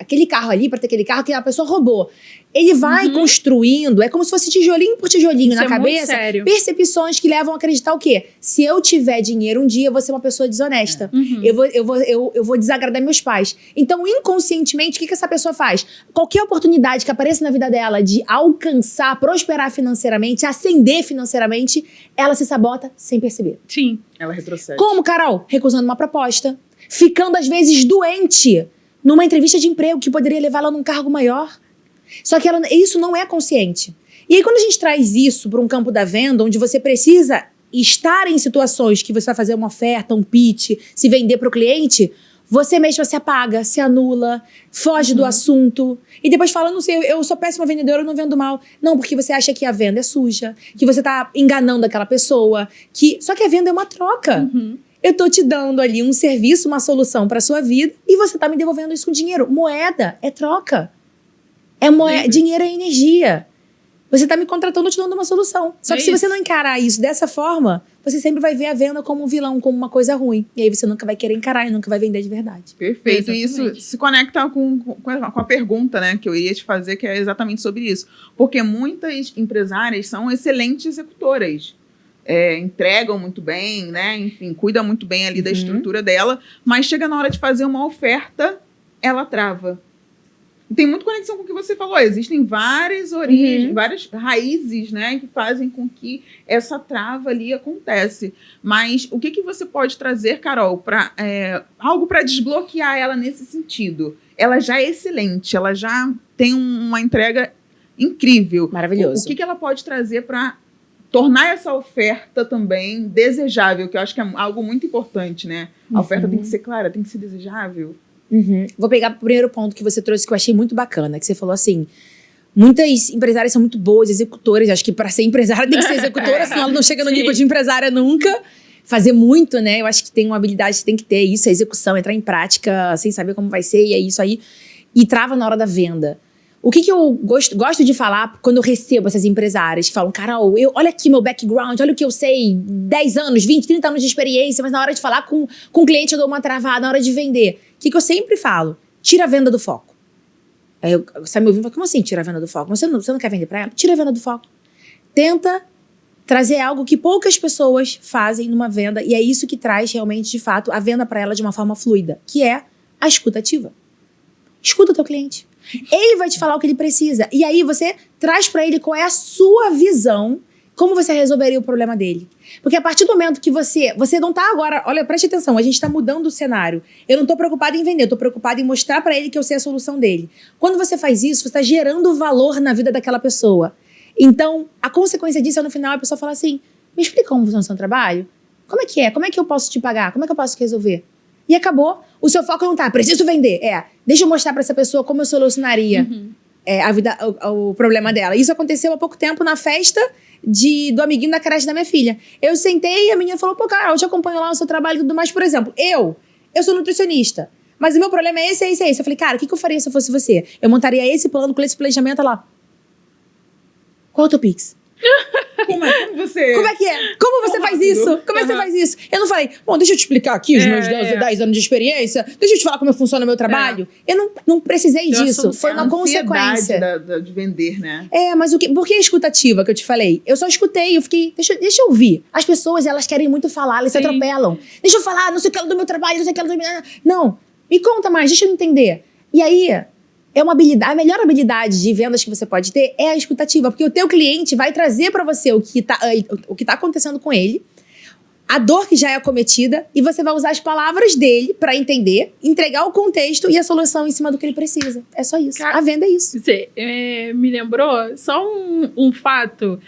aquele carro ali, pra ter aquele carro que a pessoa roubou. Ele vai construindo, é como se fosse tijolinho por tijolinho Isso na é muito cabeça, sério. percepções que levam a acreditar o quê? Se eu tiver dinheiro um dia, eu vou ser uma pessoa desonesta. Eu vou desagradar meus pais. Então, inconscientemente, o que essa pessoa faz? Qualquer oportunidade que apareça na vida dela de alcançar, prosperar financeiramente, ascender financeiramente, ela se sabota sem perceber. Sim. Ela retrocede. Como, Carol? Recusando uma proposta. Ficando, às vezes, doente numa entrevista de emprego que poderia levar ela num cargo maior. Só que isso não é consciente. E aí, quando a gente traz isso para um campo da venda, onde você precisa estar em situações que você vai fazer uma oferta, um pitch, se vender para o cliente, você mesma se apaga, se anula, foge do assunto. E depois fala, não sei, eu sou péssima vendedora, eu não vendo mal. Não, porque você acha que a venda é suja, que você tá enganando aquela pessoa. Só que a venda é uma troca. Eu tô te dando ali um serviço, uma solução para sua vida, e você tá me devolvendo isso com dinheiro. Moeda é troca. Dinheiro é energia. Você tá me contratando, te dando uma solução. Só que se você não encarar isso dessa forma, você sempre vai ver a venda como um vilão, como uma coisa ruim. E aí você nunca vai querer encarar e nunca vai vender de verdade. Perfeito. E isso se conecta com a pergunta, né, que eu iria te fazer, que é exatamente sobre isso. Porque muitas empresárias são excelentes executoras. Entregam muito bem, né? Enfim, cuidam muito bem ali da estrutura dela, mas chega na hora de fazer uma oferta, ela trava. Tem muita conexão com o que você falou. Existem várias origens, várias raízes, né, que fazem com que essa trava ali acontece. Mas o que você pode trazer, Carol, algo para desbloquear ela nesse sentido? Ela já é excelente, ela já tem uma entrega incrível. Maravilhoso. O que ela pode trazer para tornar essa oferta também desejável, que eu acho que é algo muito importante, né? A oferta tem que ser clara, tem que ser desejável. Vou pegar o primeiro ponto que você trouxe, que eu achei muito bacana, que você falou assim, muitas empresárias são muito boas, executoras, acho que para ser empresária tem que ser executora, senão ela não chega no nível de empresária nunca. Fazer muito, né? Eu acho que tem uma habilidade que tem que ter isso, a execução, entrar em prática sem saber como vai ser, e é isso aí. E trava na hora da venda. O que eu gosto de falar quando eu recebo essas empresárias que falam, Carol, olha aqui meu background, olha o que eu sei, 10 anos, 20, 30 anos de experiência, mas na hora de falar com o cliente eu dou uma travada, na hora de vender. O que eu sempre falo? Tira a venda do foco. Aí você me ouvindo e fala, como assim tira a venda do foco? Você não quer vender pra ela? Tira a venda do foco. Tenta trazer algo que poucas pessoas fazem numa venda, e é isso que traz realmente, de fato, a venda para ela de uma forma fluida, que é a escuta ativa. Escuta o teu cliente. Ele vai te falar o que ele precisa. E aí você traz para ele qual é a sua visão, como você resolveria o problema dele. Porque a partir do momento que você não tá agora... Olha, preste atenção, a gente tá mudando o cenário. Eu não tô preocupada em vender, eu tô preocupada em mostrar para ele que eu sei a solução dele. Quando você faz isso, você tá gerando valor na vida daquela pessoa. Então, a consequência disso é no final a pessoa fala assim, me explica como funciona o seu trabalho? Como é que é? Como é que eu posso te pagar? Como é que eu posso resolver? E acabou. O seu foco não tá, preciso vender. Deixa eu mostrar pra essa pessoa como eu solucionaria o problema dela. Isso aconteceu há pouco tempo na festa do amiguinho da creche da minha filha. Eu sentei e a menina falou, pô, Carol, eu te acompanho lá no seu trabalho e tudo mais. Por exemplo, eu sou nutricionista, mas o meu problema é esse. Eu falei, cara, o que eu faria se eu fosse você? Eu montaria esse plano com esse planejamento lá. Qual é o teu Pix? Como é que é? Como você faz isso? Como é que você faz isso? Eu não falei, bom, deixa eu te explicar aqui os meus 10 anos de experiência, deixa eu te falar como funciona o meu trabalho. Eu não precisei disso, foi uma consequência. De vender, né? Mas por que a escutativa que eu te falei? Eu só escutei, eu fiquei, deixa eu ouvir. As pessoas, elas querem muito falar, elas se atropelam. Deixa eu falar, não sei o que ela do meu trabalho, não sei o que ela do meu... Não, me conta mais, deixa eu entender. E aí... É uma habilidade, a melhor habilidade de vendas que você pode ter é a escutativa, porque o teu cliente vai trazer para você o que tá acontecendo com ele, a dor que já é acometida, e você vai usar as palavras dele para entender, entregar o contexto e a solução em cima do que ele precisa. É só isso. A venda é isso. Você me lembrou só um fato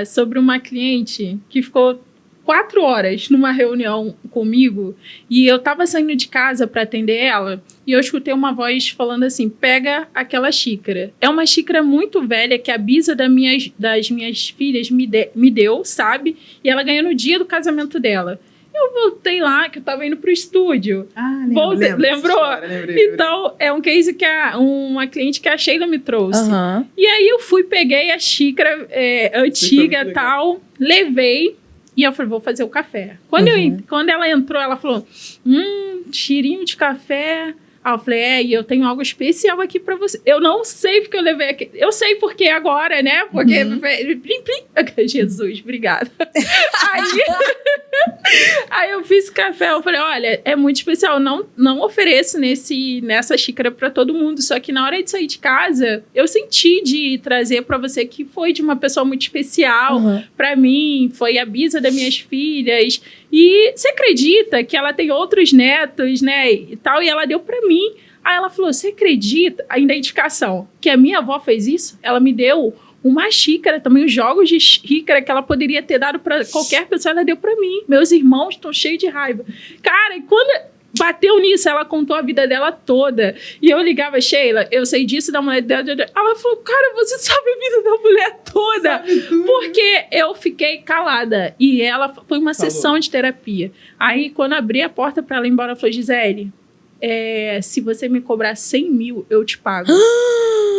sobre uma cliente que ficou 4 horas numa reunião comigo e eu tava saindo de casa para atender ela e eu escutei uma voz falando assim, pega aquela xícara. É uma xícara muito velha que a bisa das minhas filhas me deu, sabe? E ela ganhou no dia do casamento dela. Eu voltei lá, que eu tava indo pro estúdio. Lembrou? Lembrei. Então, é um case que uma cliente que a Sheila me trouxe. E aí eu peguei a xícara antiga e tal, levei. E eu falei, vou fazer o café. Quando ela entrou, ela falou, cheirinho de café. Aí eu falei, e eu tenho algo especial aqui pra você. Eu não sei porque eu levei aqui. Eu sei porque agora, né? Porque... Plim, plim. Jesus, obrigada. Aí eu fiz café. Eu falei, olha, é muito especial. Não ofereço nessa xícara pra todo mundo. Só que na hora de sair de casa, eu senti de trazer pra você que foi de uma pessoa muito especial. Pra mim, foi a bisa das minhas filhas. E você acredita que ela tem outros netos, né? E tal. E ela deu pra mim Aí ela falou, você acredita? A identificação, que a minha avó fez isso? Ela me deu uma xícara, também os jogos de xícara que ela poderia ter dado para qualquer pessoa, ela deu para mim. Meus irmãos estão cheios de raiva. Cara, e quando bateu nisso, ela contou a vida dela toda. E eu ligava, Sheila, eu sei disso da mulher dela. Ela falou, cara, você sabe a vida da mulher toda. Porque eu fiquei calada. E ela foi uma sessão de terapia. Aí, quando abri a porta para ela ir embora, ela falou, Gisele, se você me cobrar 100 mil, eu te pago.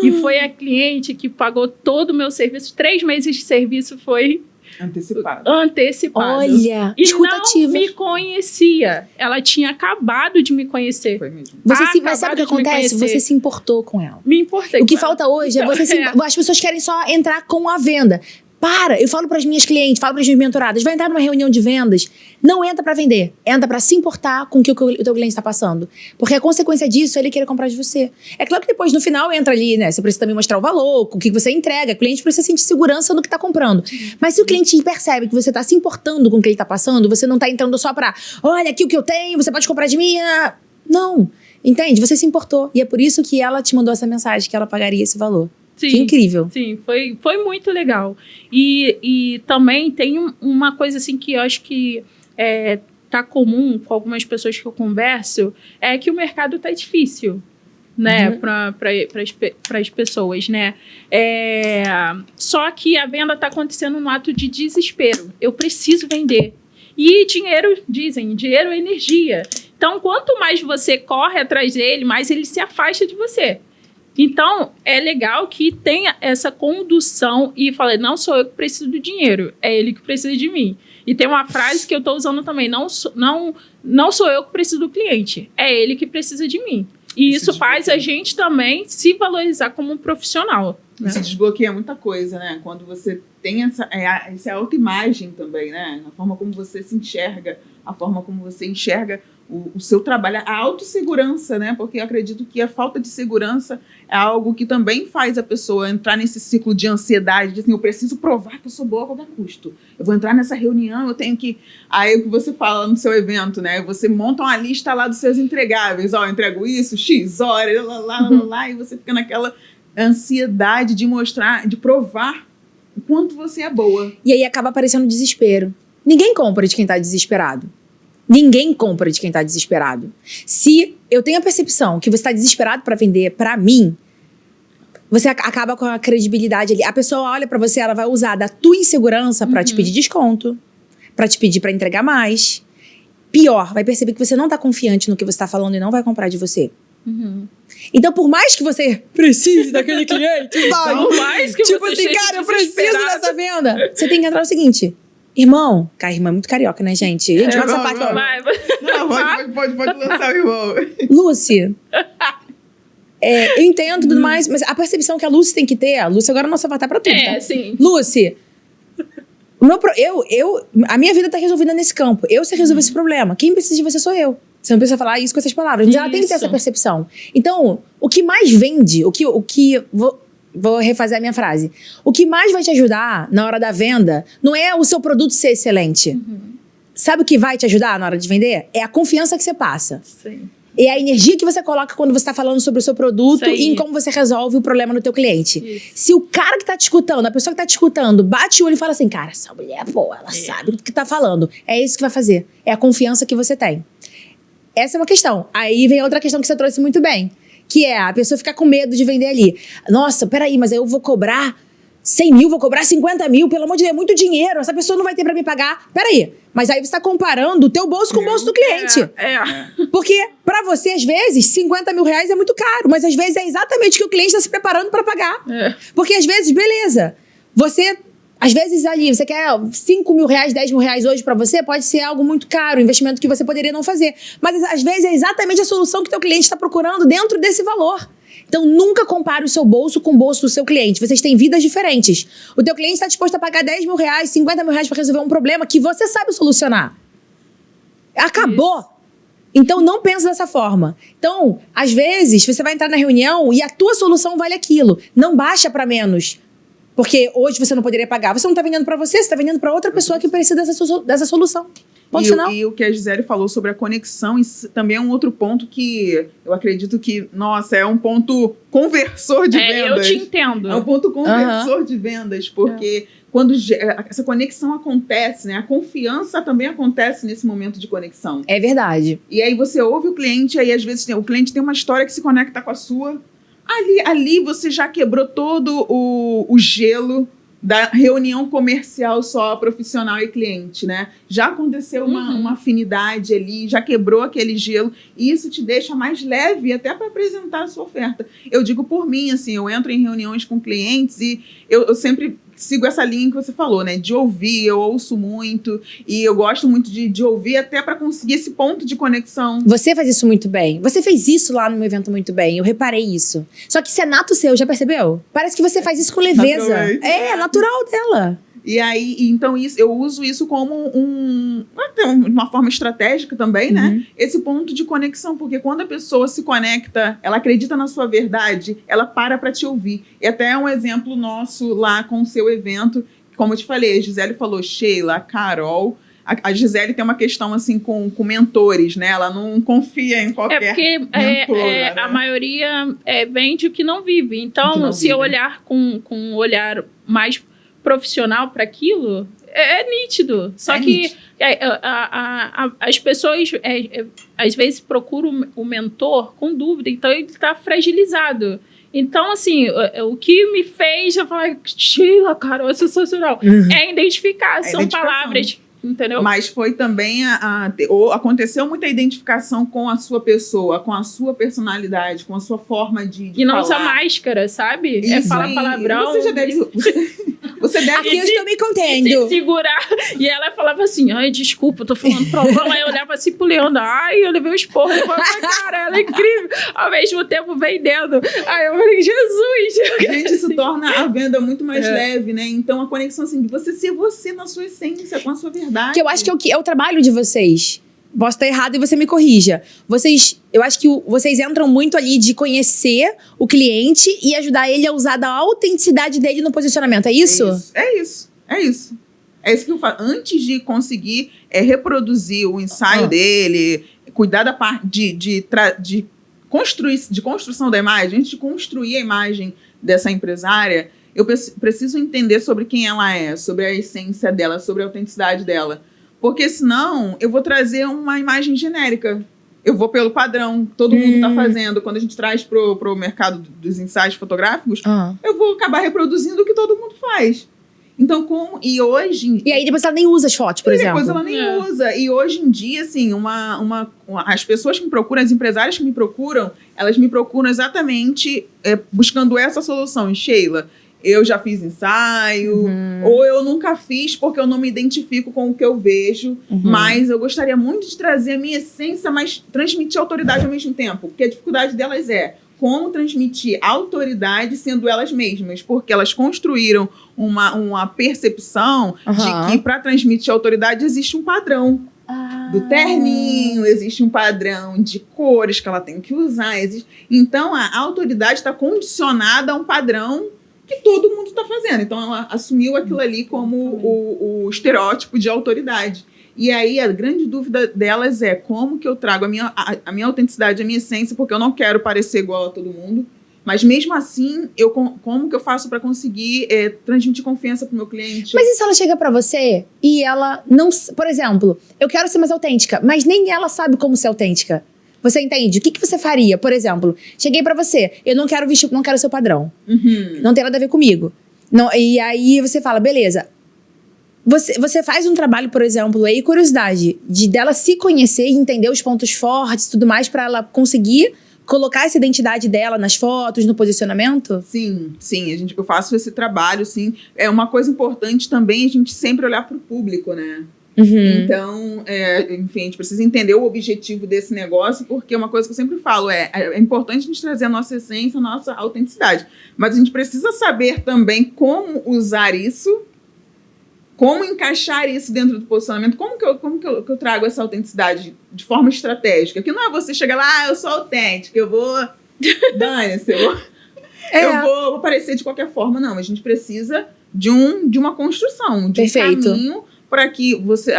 E foi a cliente que pagou todo o meu serviço. 3 meses de serviço foi antecipado. Olha, e não me conhecia. Ela tinha acabado de me conhecer. Foi mesmo. Mas sabe o que acontece? Você se importou com ela. Me importei. O que falta hoje é você as pessoas querem só entrar com a venda. Eu falo para as minhas clientes, falo para as minhas mentoradas, vai entrar numa reunião de vendas, não entra para vender, entra para se importar com o que o teu cliente está passando. Porque a consequência disso é ele querer comprar de você. É claro que depois, no final, entra ali, né? Você precisa também mostrar o valor, o que você entrega. O cliente precisa sentir segurança no que está comprando. Mas se o cliente percebe que você está se importando com o que ele está passando, você não está entrando só para, olha aqui o que eu tenho, você pode comprar de mim. Não. Entende? Você se importou. E é por isso que ela te mandou essa mensagem, que ela pagaria esse valor. Sim, que incrível. Sim, foi muito legal. E também tem uma coisa assim que eu acho que tá comum com algumas pessoas que eu converso, é que o mercado tá difícil, né, para as pessoas, né? Só que a venda tá acontecendo no ato de desespero. Eu preciso vender. E dinheiro, dizem, dinheiro é energia. Então, quanto mais você corre atrás dele, mais ele se afasta de você. Então, é legal que tenha essa condução e falei, não sou eu que preciso do dinheiro, é ele que precisa de mim. E tem uma frase que eu estou usando também, não sou eu que preciso do cliente, é ele que precisa de mim. E isso faz a gente também se valorizar como um profissional. Né? Isso desbloqueia muita coisa, né? Quando você tem essa autoimagem também, né? A forma como você se enxerga, a forma como você enxerga o seu trabalho, a autossegurança, né? Porque eu acredito que a falta de segurança é algo que também faz a pessoa entrar nesse ciclo de ansiedade, de assim, eu preciso provar que eu sou boa a qualquer custo. Eu vou entrar nessa reunião, eu tenho que... Aí o que você fala no seu evento, né? Você monta uma lista lá dos seus entregáveis, eu entrego isso, X horas, lá, e você fica naquela ansiedade de mostrar, de provar o quanto você é boa. E aí acaba aparecendo desespero. Ninguém compra de quem tá desesperado. Ninguém compra de quem tá desesperado. Se eu tenho a percepção que você tá desesperado para vender para mim, você acaba com a credibilidade ali. A pessoa olha para você, ela vai usar da tua insegurança para te pedir desconto, para te pedir para entregar mais. Pior, vai perceber que você não tá confiante no que você tá falando e não vai comprar de você. Então, por mais que você precise daquele cliente, sabe? Por mais que tipo você assim, cara, eu preciso dessa venda. Você tem que entrar no seguinte... Irmão, a irmã é muito carioca, né, gente? A gente vai essa parte. Pode lançar o irmão. Lucy, eu entendo tudo mais, mas a percepção que a Lucy tem que ter, a Lucy agora é nossa avatar pra tudo, tá? Sim. Lucy, a minha vida tá resolvida nesse campo. Eu sei resolver esse problema. Quem precisa de você sou eu. Você não precisa falar isso com essas palavras. Mas ela tem que ter essa percepção. Então, o que mais vende, Vou refazer a minha frase. O que mais vai te ajudar na hora da venda não é o seu produto ser excelente. Sabe o que vai te ajudar na hora de vender? É a confiança que você passa. Sim. É a energia que você coloca quando você está falando sobre o seu produto e em como você resolve o problema do teu cliente. Isso. Se o cara que tá te escutando, a pessoa que tá te escutando, bate o olho e fala assim, cara, essa mulher é boa, ela sabe do que tá falando. É isso que vai fazer. É a confiança que você tem. Essa é uma questão. Aí vem outra questão que você trouxe muito bem. Que é a pessoa ficar com medo de vender ali. Nossa, peraí, mas eu vou cobrar 100 mil, vou cobrar 50 mil, pelo amor de Deus, é muito dinheiro, essa pessoa não vai ter pra me pagar. Peraí, mas aí você tá comparando o teu bolso com o bolso do cliente. Porque pra você, às vezes, 50 mil reais é muito caro, mas às vezes é exatamente o que o cliente tá se preparando pra pagar. Porque às vezes, beleza, às vezes ali, você quer 5 mil reais, 10 mil reais hoje pra você, pode ser algo muito caro, um investimento que você poderia não fazer. Mas às vezes é exatamente a solução que o teu cliente está procurando dentro desse valor. Então nunca compare o seu bolso com o bolso do seu cliente. Vocês têm vidas diferentes. O teu cliente está disposto a pagar 10 mil reais, 50 mil reais pra resolver um problema que você sabe solucionar. Acabou! Isso. Então não pensa dessa forma. Então, às vezes, você vai entrar na reunião e a tua solução vale aquilo. Não baixa pra menos. Porque hoje você não poderia pagar. Você não está vendendo para você está vendendo para outra pessoa que precisa dessa solução. Ponto final. E o que a Gisele falou sobre a conexão, isso também é um outro ponto que eu acredito que, nossa, é um ponto conversor de vendas. Eu te entendo. É um ponto conversor de vendas, porque quando essa conexão acontece, né? A confiança também acontece nesse momento de conexão. É verdade. E aí você ouve o cliente, aí às vezes o cliente tem uma história que se conecta com a sua. Ali você já quebrou todo o gelo da reunião comercial só profissional e cliente, né? Já aconteceu uma afinidade ali, já quebrou aquele gelo, e isso te deixa mais leve até para apresentar a sua oferta. Eu digo por mim, assim, eu entro em reuniões com clientes e eu sempre sigo essa linha que você falou, né? De ouvir, eu ouço muito e eu gosto muito de ouvir até para conseguir esse ponto de conexão. Você faz isso muito bem. Você fez isso lá no meu evento muito bem. Eu reparei isso. Só que isso é nato seu, já percebeu? Parece que você faz isso com leveza. É natural dela. E aí, então, eu uso isso como uma forma estratégica também, né? Esse ponto de conexão, porque quando a pessoa se conecta, ela acredita na sua verdade, ela para te ouvir. E até um exemplo nosso lá com o seu evento, como eu te falei, a Gisele falou, Sheila, a Carol. A Gisele tem uma questão assim com mentores, né? Ela não confia em qualquer mentor. Né? A maioria vende o que não vive. Então, se eu olhar com um olhar mais profissional para aquilo, é nítido. Só que nítido. As pessoas às vezes procuram o mentor com dúvida, então ele está fragilizado. Então, assim, o que me fez eu falar, Sheila, cara, é sensacional. É identificar, são palavras. Entendeu? Mas foi também aconteceu muita identificação com a sua pessoa, com a sua personalidade, com a sua forma de e não falar. usa máscara, sabe? Isso, fala palavrão. Você já deve... Você deve... Aqui eu estou me contendo. Se segurar. E ela falava assim, ai, desculpa, eu tô falando palavrão. Aí eu olhava assim pro Leandro, ai, eu levei um esporro. Eu falei, cara, ela é incrível. Ao mesmo tempo vendendo. Aí eu falei, Jesus. Gente, isso torna a venda muito mais leve, né? Então a conexão, assim, de você ser você na sua essência, com a sua verdade. Que eu acho que é o trabalho de vocês. Posso estar errado e você me corrija. Eu acho que vocês entram muito ali de conhecer o cliente e ajudar ele a usar da autenticidade dele no posicionamento. É isso? É isso. É isso que eu falo. Antes de conseguir reproduzir o ensaio dele, cuidar da parte de construção da imagem, antes de construir a imagem dessa empresária, eu preciso entender sobre quem ela é, sobre a essência dela, sobre a autenticidade dela. Porque senão eu vou trazer uma imagem genérica. Eu vou pelo padrão, todo mundo está fazendo. Quando a gente traz pro mercado dos ensaios fotográficos, eu vou acabar reproduzindo o que todo mundo faz. Então, e hoje... E aí depois ela nem usa as fotos, por exemplo. Depois ela nem usa. E hoje em dia, assim, as pessoas que me procuram, as empresárias que me procuram, elas me procuram exatamente buscando essa solução. Sheila, eu já fiz ensaio, ou eu nunca fiz porque eu não me identifico com o que eu vejo, mas eu gostaria muito de trazer a minha essência, mas transmitir autoridade ao mesmo tempo, porque a dificuldade delas é como transmitir autoridade sendo elas mesmas, porque elas construíram uma percepção de que para transmitir autoridade existe um padrão. Do terninho, existe um padrão de cores que ela tem que usar. Então, a autoridade está condicionada a um padrão que todo mundo está fazendo. Então, ela assumiu aquilo ali como o estereótipo de autoridade. E aí, a grande dúvida delas é como que eu trago a minha autenticidade, a minha essência, porque eu não quero parecer igual a todo mundo. Mas, mesmo assim, como que eu faço para conseguir transmitir confiança para o meu cliente? Mas e se ela chega para você e ela não... Por exemplo, eu quero ser mais autêntica, mas nem ela sabe como ser autêntica. Você entende? O que você faria? Por exemplo, cheguei pra você, eu não quero vestir, não quero seu padrão. Não tem nada a ver comigo. Não, e aí você fala, beleza. Você faz um trabalho, por exemplo, aí, curiosidade, dela se conhecer e entender os pontos fortes e tudo mais pra ela conseguir colocar essa identidade dela nas fotos, no posicionamento? Sim. Eu faço esse trabalho, sim. É uma coisa importante também a gente sempre olhar pro público, né? Então, enfim, a gente precisa entender o objetivo desse negócio, porque uma coisa que eu sempre falo é importante a gente trazer a nossa essência, a nossa autenticidade. Mas a gente precisa saber também como usar isso, como encaixar isso dentro do posicionamento, como que eu trago essa autenticidade de forma estratégica. Que não é você chegar lá, eu sou autêntica, eu vou... Dane-se, eu vou aparecer de qualquer forma. Não, a gente precisa de uma construção, de um caminho para que você,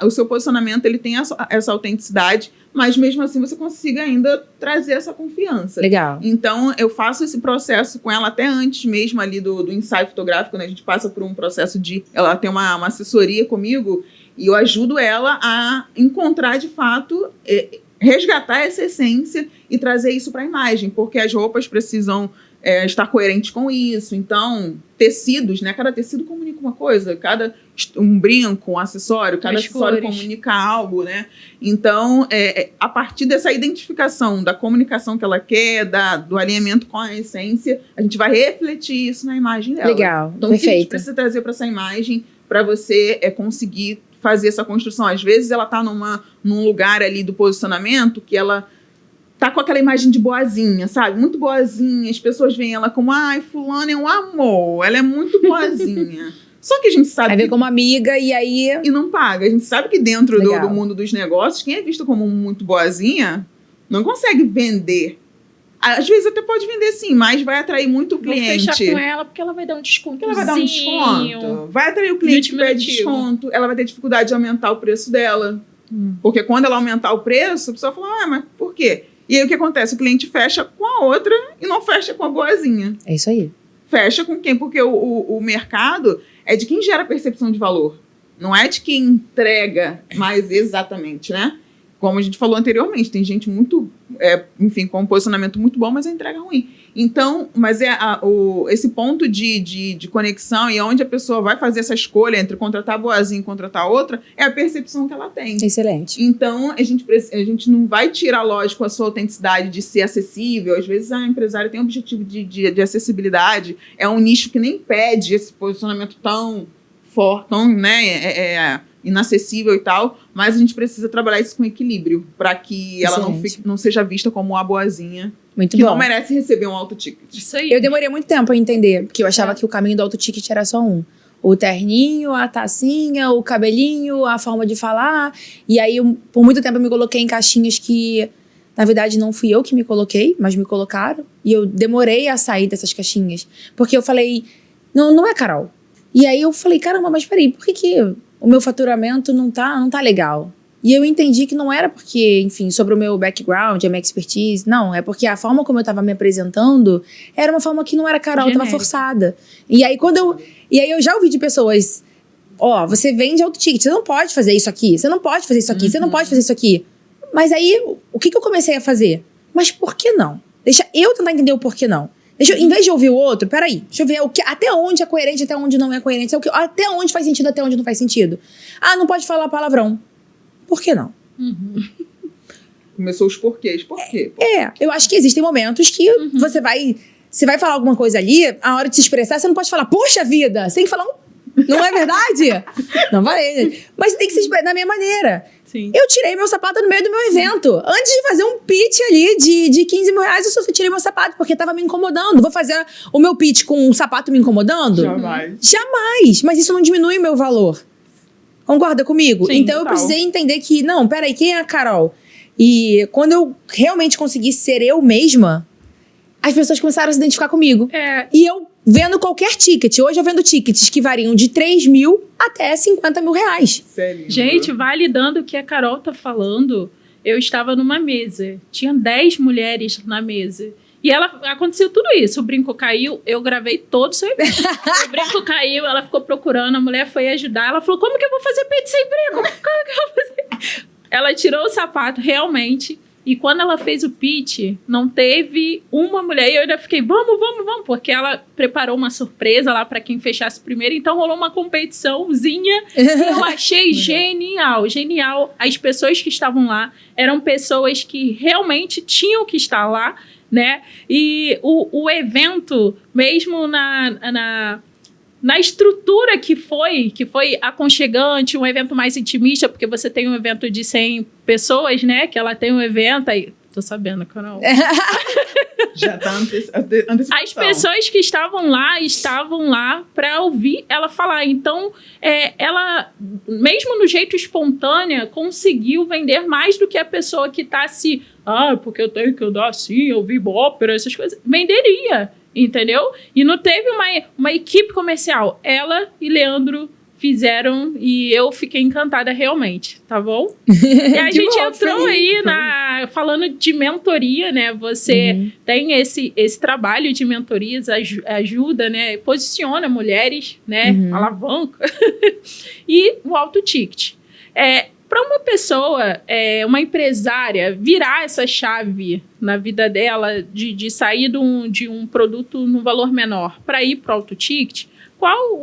o seu posicionamento ele tenha essa autenticidade, mas mesmo assim você consiga ainda trazer essa confiança. Legal. Então, eu faço esse processo com ela até antes mesmo ali do ensaio fotográfico, né? A gente passa por um processo ela tem uma assessoria comigo e eu ajudo ela a encontrar, de fato, resgatar essa essência e trazer isso para a imagem, porque as roupas precisam estar coerentes com isso. Então, tecidos, né? Cada tecido comunica uma coisa, um brinco, um acessório, cada acessório comunica algo, né? Então, a partir dessa identificação da comunicação que ela quer, do alinhamento com a essência, a gente vai refletir isso na imagem dela. Legal, então, perfeito. O que a gente precisa trazer para essa imagem para você conseguir fazer essa construção? Às vezes ela está num lugar ali do posicionamento que ela tá com aquela imagem de boazinha, sabe? Muito boazinha. As pessoas veem ela como, fulana é um amor, ela é muito boazinha. Só que a gente sabe... Vai ver como amiga e aí... E não paga. A gente sabe que dentro do mundo dos negócios, quem é visto como muito boazinha não consegue vender. Às vezes até pode vender sim, mas vai atrair muito o cliente. Vou fechar com ela porque ela vai dar um desconto. Ela vai dar um desconto. Vai atrair o cliente que pede desconto. Ela vai ter dificuldade de aumentar o preço dela. Porque quando ela aumentar o preço, a pessoa fala, mas por quê? E aí o que acontece? O cliente fecha com a outra e não fecha com a boazinha. É isso aí. Fecha com quem? Porque o mercado é de quem gera percepção de valor. Não é de quem entrega mais exatamente, né? Como a gente falou anteriormente, tem gente muito, com um posicionamento muito bom, mas a entrega ruim. Então, mas esse ponto de conexão e onde a pessoa vai fazer essa escolha entre contratar a boazinha e contratar a outra, é a percepção que ela tem. Excelente. Então, a gente não vai tirar, lógico, a sua autenticidade de ser acessível. Às vezes, a empresária tem um objetivo de acessibilidade. É um nicho que nem pede esse posicionamento tão forte, tão, inacessível e tal, mas a gente precisa trabalhar isso com equilíbrio para que ela não seja vista como uma boazinha muito que bom. Não merece receber um alto ticket. Isso aí. Eu demorei muito tempo a entender, porque eu achava que o caminho do alto ticket era só um. O terninho, a tacinha, o cabelinho, a forma de falar. E aí, por muito tempo, eu me coloquei em caixinhas que, na verdade, não fui eu que me coloquei, mas me colocaram. E eu demorei a sair dessas caixinhas. Porque eu falei, não é Carol. E aí eu falei, caramba, mas peraí, por que o meu faturamento não tá legal? E eu entendi que não era porque, enfim, sobre o meu background, a minha expertise. Não, é porque a forma como eu tava me apresentando era uma forma que não era Carol, tava forçada. E aí eu já ouvi de pessoas, você vende alto ticket, você não pode fazer isso aqui, você não pode fazer isso aqui, você não pode fazer isso aqui. Mas aí, o que eu comecei a fazer? Mas por que não? Deixa eu tentar entender o porquê não. Em vez de ouvir o outro, peraí, deixa eu ver até onde é coerente, até onde não é coerente, até onde faz sentido, até onde não faz sentido. Não pode falar palavrão. Por que não? Começou os porquês. Por quê? Eu acho que existem momentos que você vai falar alguma coisa ali, a hora de se expressar, você não pode falar, poxa vida, você tem que falar não é verdade? Não vai. Mas tem que se expressar da minha maneira. Sim. Eu tirei meu sapato no meio do meu evento. Antes de fazer um pitch ali de 15 mil reais, eu só tirei meu sapato, porque tava me incomodando. Vou fazer o meu pitch com um sapato me incomodando? Jamais. Mas isso não diminui o meu valor. Concorda comigo? Sim, então eu precisei entender que, não, peraí, quem é a Carol? E quando eu realmente consegui ser eu mesma, as pessoas começaram a se identificar comigo. E eu vendo qualquer ticket. Hoje eu vendo tickets que variam de 3 mil até 50 mil reais. Sério? Gente, validando o que a Carol tá falando, eu estava numa mesa. Tinha 10 mulheres na mesa. E aconteceu tudo isso. O brinco caiu, eu gravei todo o seu evento. O brinco caiu, ela ficou procurando, a mulher foi ajudar. Ela falou, como que eu vou fazer peito sem brinco? Como que eu vou fazer? Ela tirou o sapato, realmente. E quando ela fez o pitch, não teve uma mulher. E eu ainda fiquei, vamos. Porque ela preparou uma surpresa lá para quem fechasse primeiro. Então rolou uma competiçãozinha. E eu achei genial. As pessoas que estavam lá eram pessoas que realmente tinham que estar lá, né? E o evento, mesmo na estrutura que foi aconchegante, um evento mais intimista, porque você tem um evento de 100 pessoas, né? Que ela tem um evento aí. Tô sabendo, Carol. Já tá antecipação. As pessoas que estavam lá para ouvir ela falar. Então, ela, mesmo no jeito espontânea, conseguiu vender mais do que a pessoa que tá se... porque eu tenho que andar assim, ouvir ópera, essas coisas. Venderia. Entendeu? E não teve uma equipe comercial. Ela e Leandro fizeram e eu fiquei encantada realmente, tá bom? E a gente entrou aí falando de mentoria, né? Você tem esse trabalho de mentorias, ajuda, né? Posiciona mulheres, né? Alavanca. E o alto ticket. Para uma pessoa, uma empresária, virar essa chave na vida dela de sair de um produto no valor menor para ir para o alto ticket,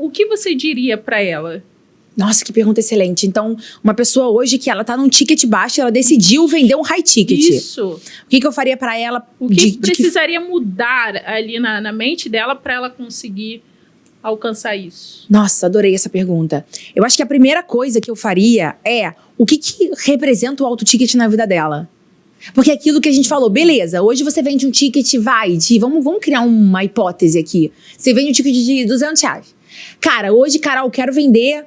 o que você diria para ela? Nossa, que pergunta excelente. Então, uma pessoa hoje que ela tá num ticket baixo, ela decidiu vender um high ticket. Isso. O que eu faria para ela? O que precisaria mudar ali na mente dela para ela conseguir alcançar isso? Nossa, adorei essa pergunta. Eu acho que a primeira coisa que eu faria é o que representa o alto ticket na vida dela. Porque é aquilo que a gente falou, beleza, hoje você vende um ticket, vamos criar uma hipótese aqui. Você vende um ticket de R$200. Cara, hoje, Carol, eu quero vender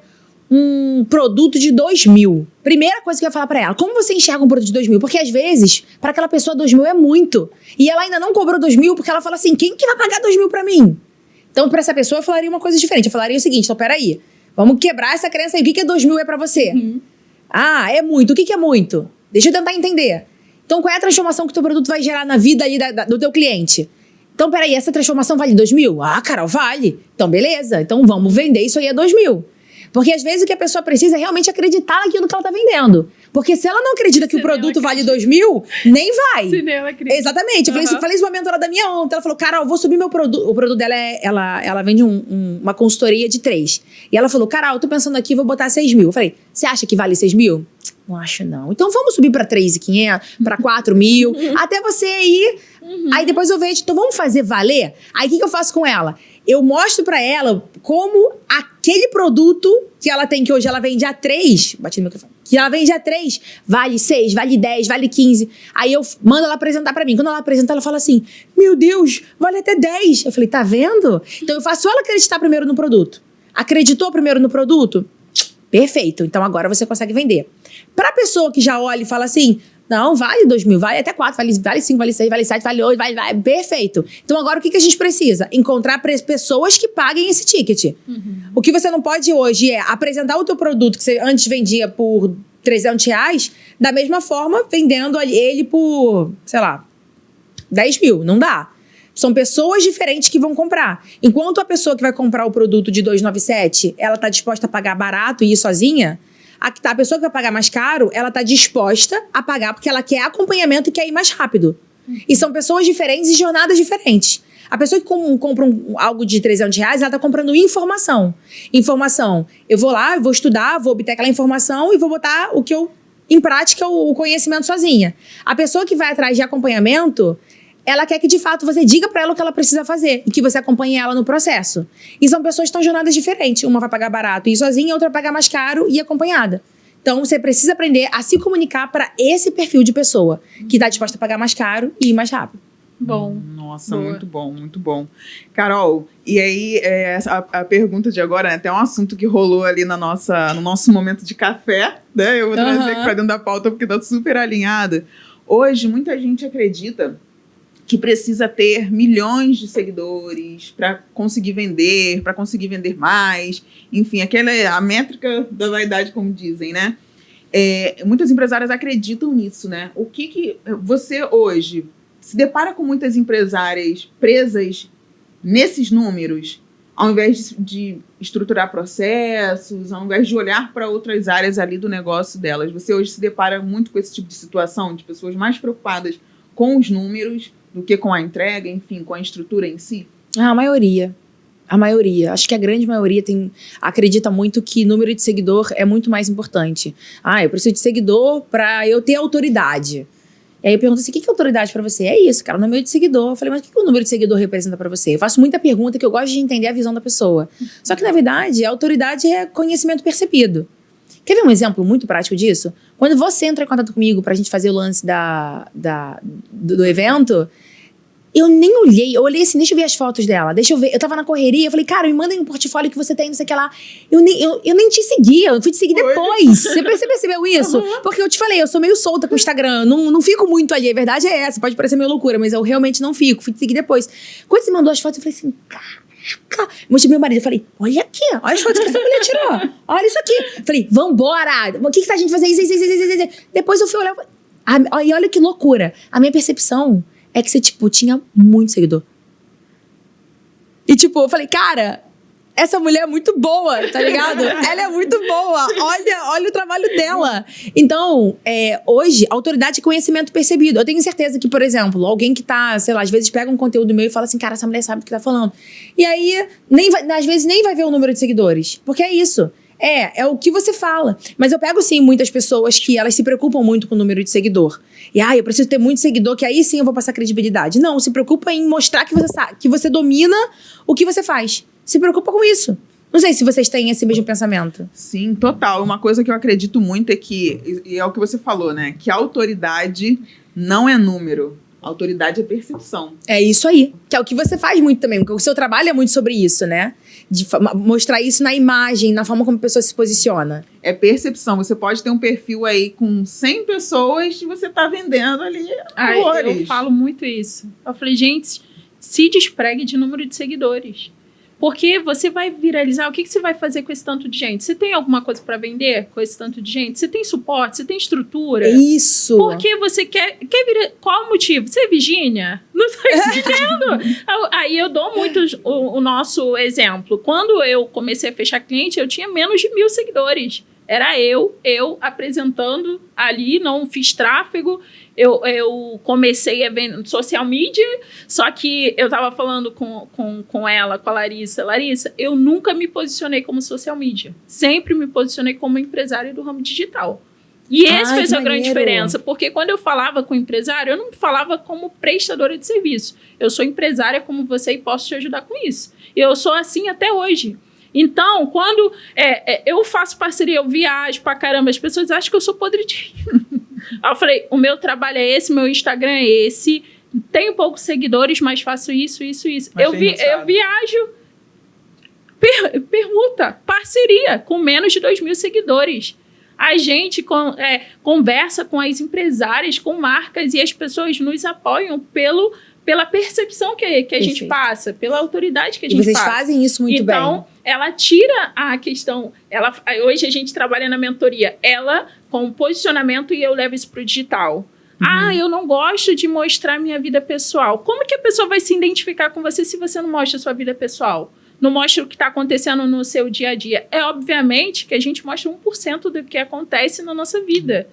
um produto de 2.000. Primeira coisa que eu ia falar pra ela, como você enxerga um produto de 2.000? Porque às vezes, pra aquela pessoa 2.000 é muito. E ela ainda não cobrou 2.000 porque ela fala assim, quem que vai pagar 2.000 pra mim? Então, pra essa pessoa, eu falaria uma coisa diferente. Eu falaria o seguinte, então, peraí, vamos quebrar essa crença aí. O que é 2.000 é pra você? Ah, é muito. O que é muito? Deixa eu tentar entender. Então, qual é a transformação que o teu produto vai gerar na vida ali do teu cliente? Então, peraí, essa transformação vale 2.000? Ah, Carol, vale. Então, beleza. Então, vamos vender isso aí a 2.000. Porque, às vezes, o que a pessoa precisa é realmente acreditar naquilo que ela tá vendendo. Porque se ela não acredita que o produto vale 2.000, nem vai. Se ela acredita. Exatamente. Eu falei isso pra uma mentora da minha ontem. Ela falou, Carol, eu vou subir meu produto. O produto dela ela vende uma consultoria de 3. E ela falou, Carol, eu tô pensando aqui, vou botar 6.000. Eu falei, você acha que vale 6.000? Não acho, não. Então vamos subir pra 3.500, pra 4.000, até você ir. Aí depois eu vejo, então vamos fazer valer? Aí o que eu faço com ela? Eu mostro pra ela como aquele produto que ela tem, que hoje ela vende a 3, bati no microfone, que ela vende a 3, vale 6, vale 10, vale 15. Aí eu mando ela apresentar pra mim. Quando ela apresenta, ela fala assim, meu Deus, vale até 10. Eu falei, tá vendo? Então eu faço ela acreditar primeiro no produto. Acreditou primeiro no produto? Perfeito, então agora você consegue vender. Pra pessoa que já olha e fala assim, não, vale 2.000, vale até 4, vale 5, vale 6, vale 7, vale 8, vale, perfeito. Então agora o que a gente precisa? Encontrar pessoas que paguem esse ticket. O que você não pode hoje é apresentar o teu produto que você antes vendia por R$300, da mesma forma vendendo ele por, sei lá, 10.000, não dá. São pessoas diferentes que vão comprar. Enquanto a pessoa que vai comprar o produto de 297, ela está disposta a pagar barato e ir sozinha, a pessoa que vai pagar mais caro, ela está disposta a pagar porque ela quer acompanhamento e quer ir mais rápido. E são pessoas diferentes e jornadas diferentes. A pessoa que compra algo de R$300, ela está comprando informação. Informação. Eu vou lá, eu vou estudar, vou obter aquela informação e vou botar em prática o conhecimento sozinha. A pessoa que vai atrás de acompanhamento, ela quer que, de fato, você diga para ela o que ela precisa fazer e que você acompanhe ela no processo. E são pessoas que estão em jornadas diferentes. Uma vai pagar barato e ir sozinha, a outra vai pagar mais caro e acompanhada. Então, você precisa aprender a se comunicar para esse perfil de pessoa que está disposta a pagar mais caro e ir mais rápido. Bom. Nossa, boa. Muito bom, muito bom. Carol, e aí a pergunta de agora, né, até um assunto que rolou ali no nosso momento de café, né? Eu vou trazer aqui para dentro da pauta porque está super alinhada. Hoje, muita gente acredita que precisa ter milhões de seguidores para conseguir vender mais, enfim, a métrica da vaidade, como dizem, né? Muitas empresárias acreditam nisso, né? O que você hoje se depara com muitas empresárias presas nesses números, ao invés de estruturar processos, ao invés de olhar para outras áreas ali do negócio delas? Você hoje se depara muito com esse tipo de situação, de pessoas mais preocupadas com os números do que com a entrega, enfim, com a estrutura em si? A maioria. Acho que a grande maioria acredita muito que número de seguidor é muito mais importante. Eu preciso de seguidor para eu ter autoridade. E aí eu pergunto assim, o que é autoridade para você? É isso, cara, o número de seguidor. Eu falei, mas o que o número de seguidor representa para você? Eu faço muita pergunta que eu gosto de entender a visão da pessoa. Só que, na verdade, a autoridade é conhecimento percebido. Quer ver um exemplo muito prático disso? Quando você entra em contato comigo pra gente fazer o lance do evento, eu nem olhei, eu olhei assim, deixa eu ver as fotos dela, deixa eu ver. Eu tava na correria, eu falei, cara, me mandem um portfólio que você tem, não sei o que lá. Eu nem te segui, eu fui te seguir depois. Você percebeu isso? Porque eu te falei, eu sou meio solta com o Instagram, não fico muito ali, a verdade é essa, pode parecer meio loucura, mas eu realmente não fico, fui te seguir depois. Quando você mandou as fotos, eu falei assim, cara, caraca. Mostrei pro meu marido, eu falei, olha aqui, olha as fotos que essa mulher tirou. Olha isso aqui. Falei, vambora. O que tá a gente fazer isso? Depois eu fui olhar, e olha que loucura. A minha percepção é que você, tipo, tinha muito seguidor. E, tipo, eu falei, cara, essa mulher é muito boa, tá ligado? Ela é muito boa. Olha o trabalho dela. Então, hoje, autoridade e conhecimento percebido. Eu tenho certeza que, por exemplo, alguém que tá, sei lá, às vezes pega um conteúdo meu e fala assim, cara, essa mulher sabe o que tá falando. E aí, às vezes nem vai ver o número de seguidores. Porque é isso. É o que você fala. Mas eu pego, sim, muitas pessoas que elas se preocupam muito com o número de seguidor. E, eu preciso ter muito seguidor, que aí sim eu vou passar credibilidade. Não, se preocupa em mostrar que você sabe, que você domina o que você faz. Se preocupa com isso. Não sei se vocês têm esse mesmo pensamento. Sim, total. Uma coisa que eu acredito muito é que, e é o que você falou, né? Que a autoridade não é número. A autoridade é percepção. É isso aí. Que é o que você faz muito também. Porque o seu trabalho é muito sobre isso, né? De mostrar isso na imagem, na forma como a pessoa se posiciona. É percepção. Você pode ter um perfil aí com 100 pessoas e você tá vendendo ali horrores. Eu falo muito isso. Eu falei, gente, se despregue de número de seguidores. Porque você vai viralizar, o que você vai fazer com esse tanto de gente? Você tem alguma coisa para vender com esse tanto de gente? Você tem suporte? Você tem estrutura? Isso! Porque você quer virar... Qual o motivo? Você é Virgínia? Não tô entendendo. Aí eu dou muito o nosso exemplo. Quando eu comecei a fechar cliente, eu tinha menos de 1.000 seguidores. Era eu apresentando ali, não fiz tráfego. Eu comecei a ver social media, só que eu tava falando com ela, com a Larissa. Larissa, eu nunca me posicionei como social media. Sempre me posicionei como empresária do ramo digital. E essa fez a grande diferença, porque quando eu falava com o empresário, eu não falava como prestadora de serviço. Eu sou empresária como você e posso te ajudar com isso. E eu sou assim até hoje. Então, quando eu faço parceria, eu viajo pra caramba, as pessoas acham que eu sou podre de rir. Aí eu falei, o meu trabalho é esse, meu Instagram é esse, tenho poucos seguidores, mas faço isso. Eu viajo, permuta, parceria, com menos de 2.000 seguidores. A gente conversa com as empresárias, com marcas, e as pessoas nos apoiam pela percepção que a gente passa, pela autoridade que a gente passa. E vocês fazem isso muito bem. Então, ela tira a questão... Hoje a gente trabalha na mentoria. Ela com o posicionamento e eu levo isso para o digital. Eu não gosto de mostrar minha vida pessoal. Como que a pessoa vai se identificar com você se você não mostra a sua vida pessoal? Não mostra o que está acontecendo no seu dia a dia. Obviamente que a gente mostra 1% do que acontece na nossa vida.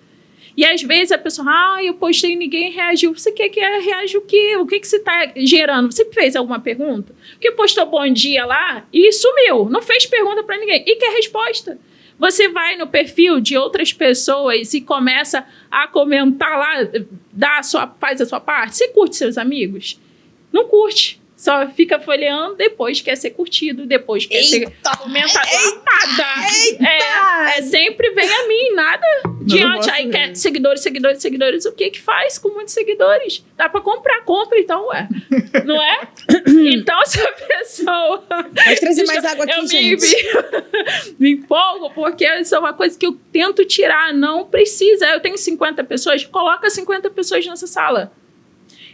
E às vezes a pessoa, eu postei e ninguém reagiu. Você quer que reaja o quê? O que você está gerando? Você fez alguma pergunta? Porque postou bom dia lá e sumiu. Não fez pergunta para ninguém. E quer resposta. Você vai no perfil de outras pessoas e começa a comentar lá, faz a sua parte. Você curte seus amigos? Não curte. Só fica folheando, depois quer ser curtido, depois quer ser comentado. Sempre vem a mim, nada diante. Aí quer seguidores. O que faz com muitos seguidores? Dá pra compra então, não é? Então, se a pessoa... Pode trazer mais água aqui, gente. Me empolgo, porque isso é uma coisa que eu tento tirar. Não precisa. Eu tenho 50 pessoas, coloca 50 pessoas nessa sala.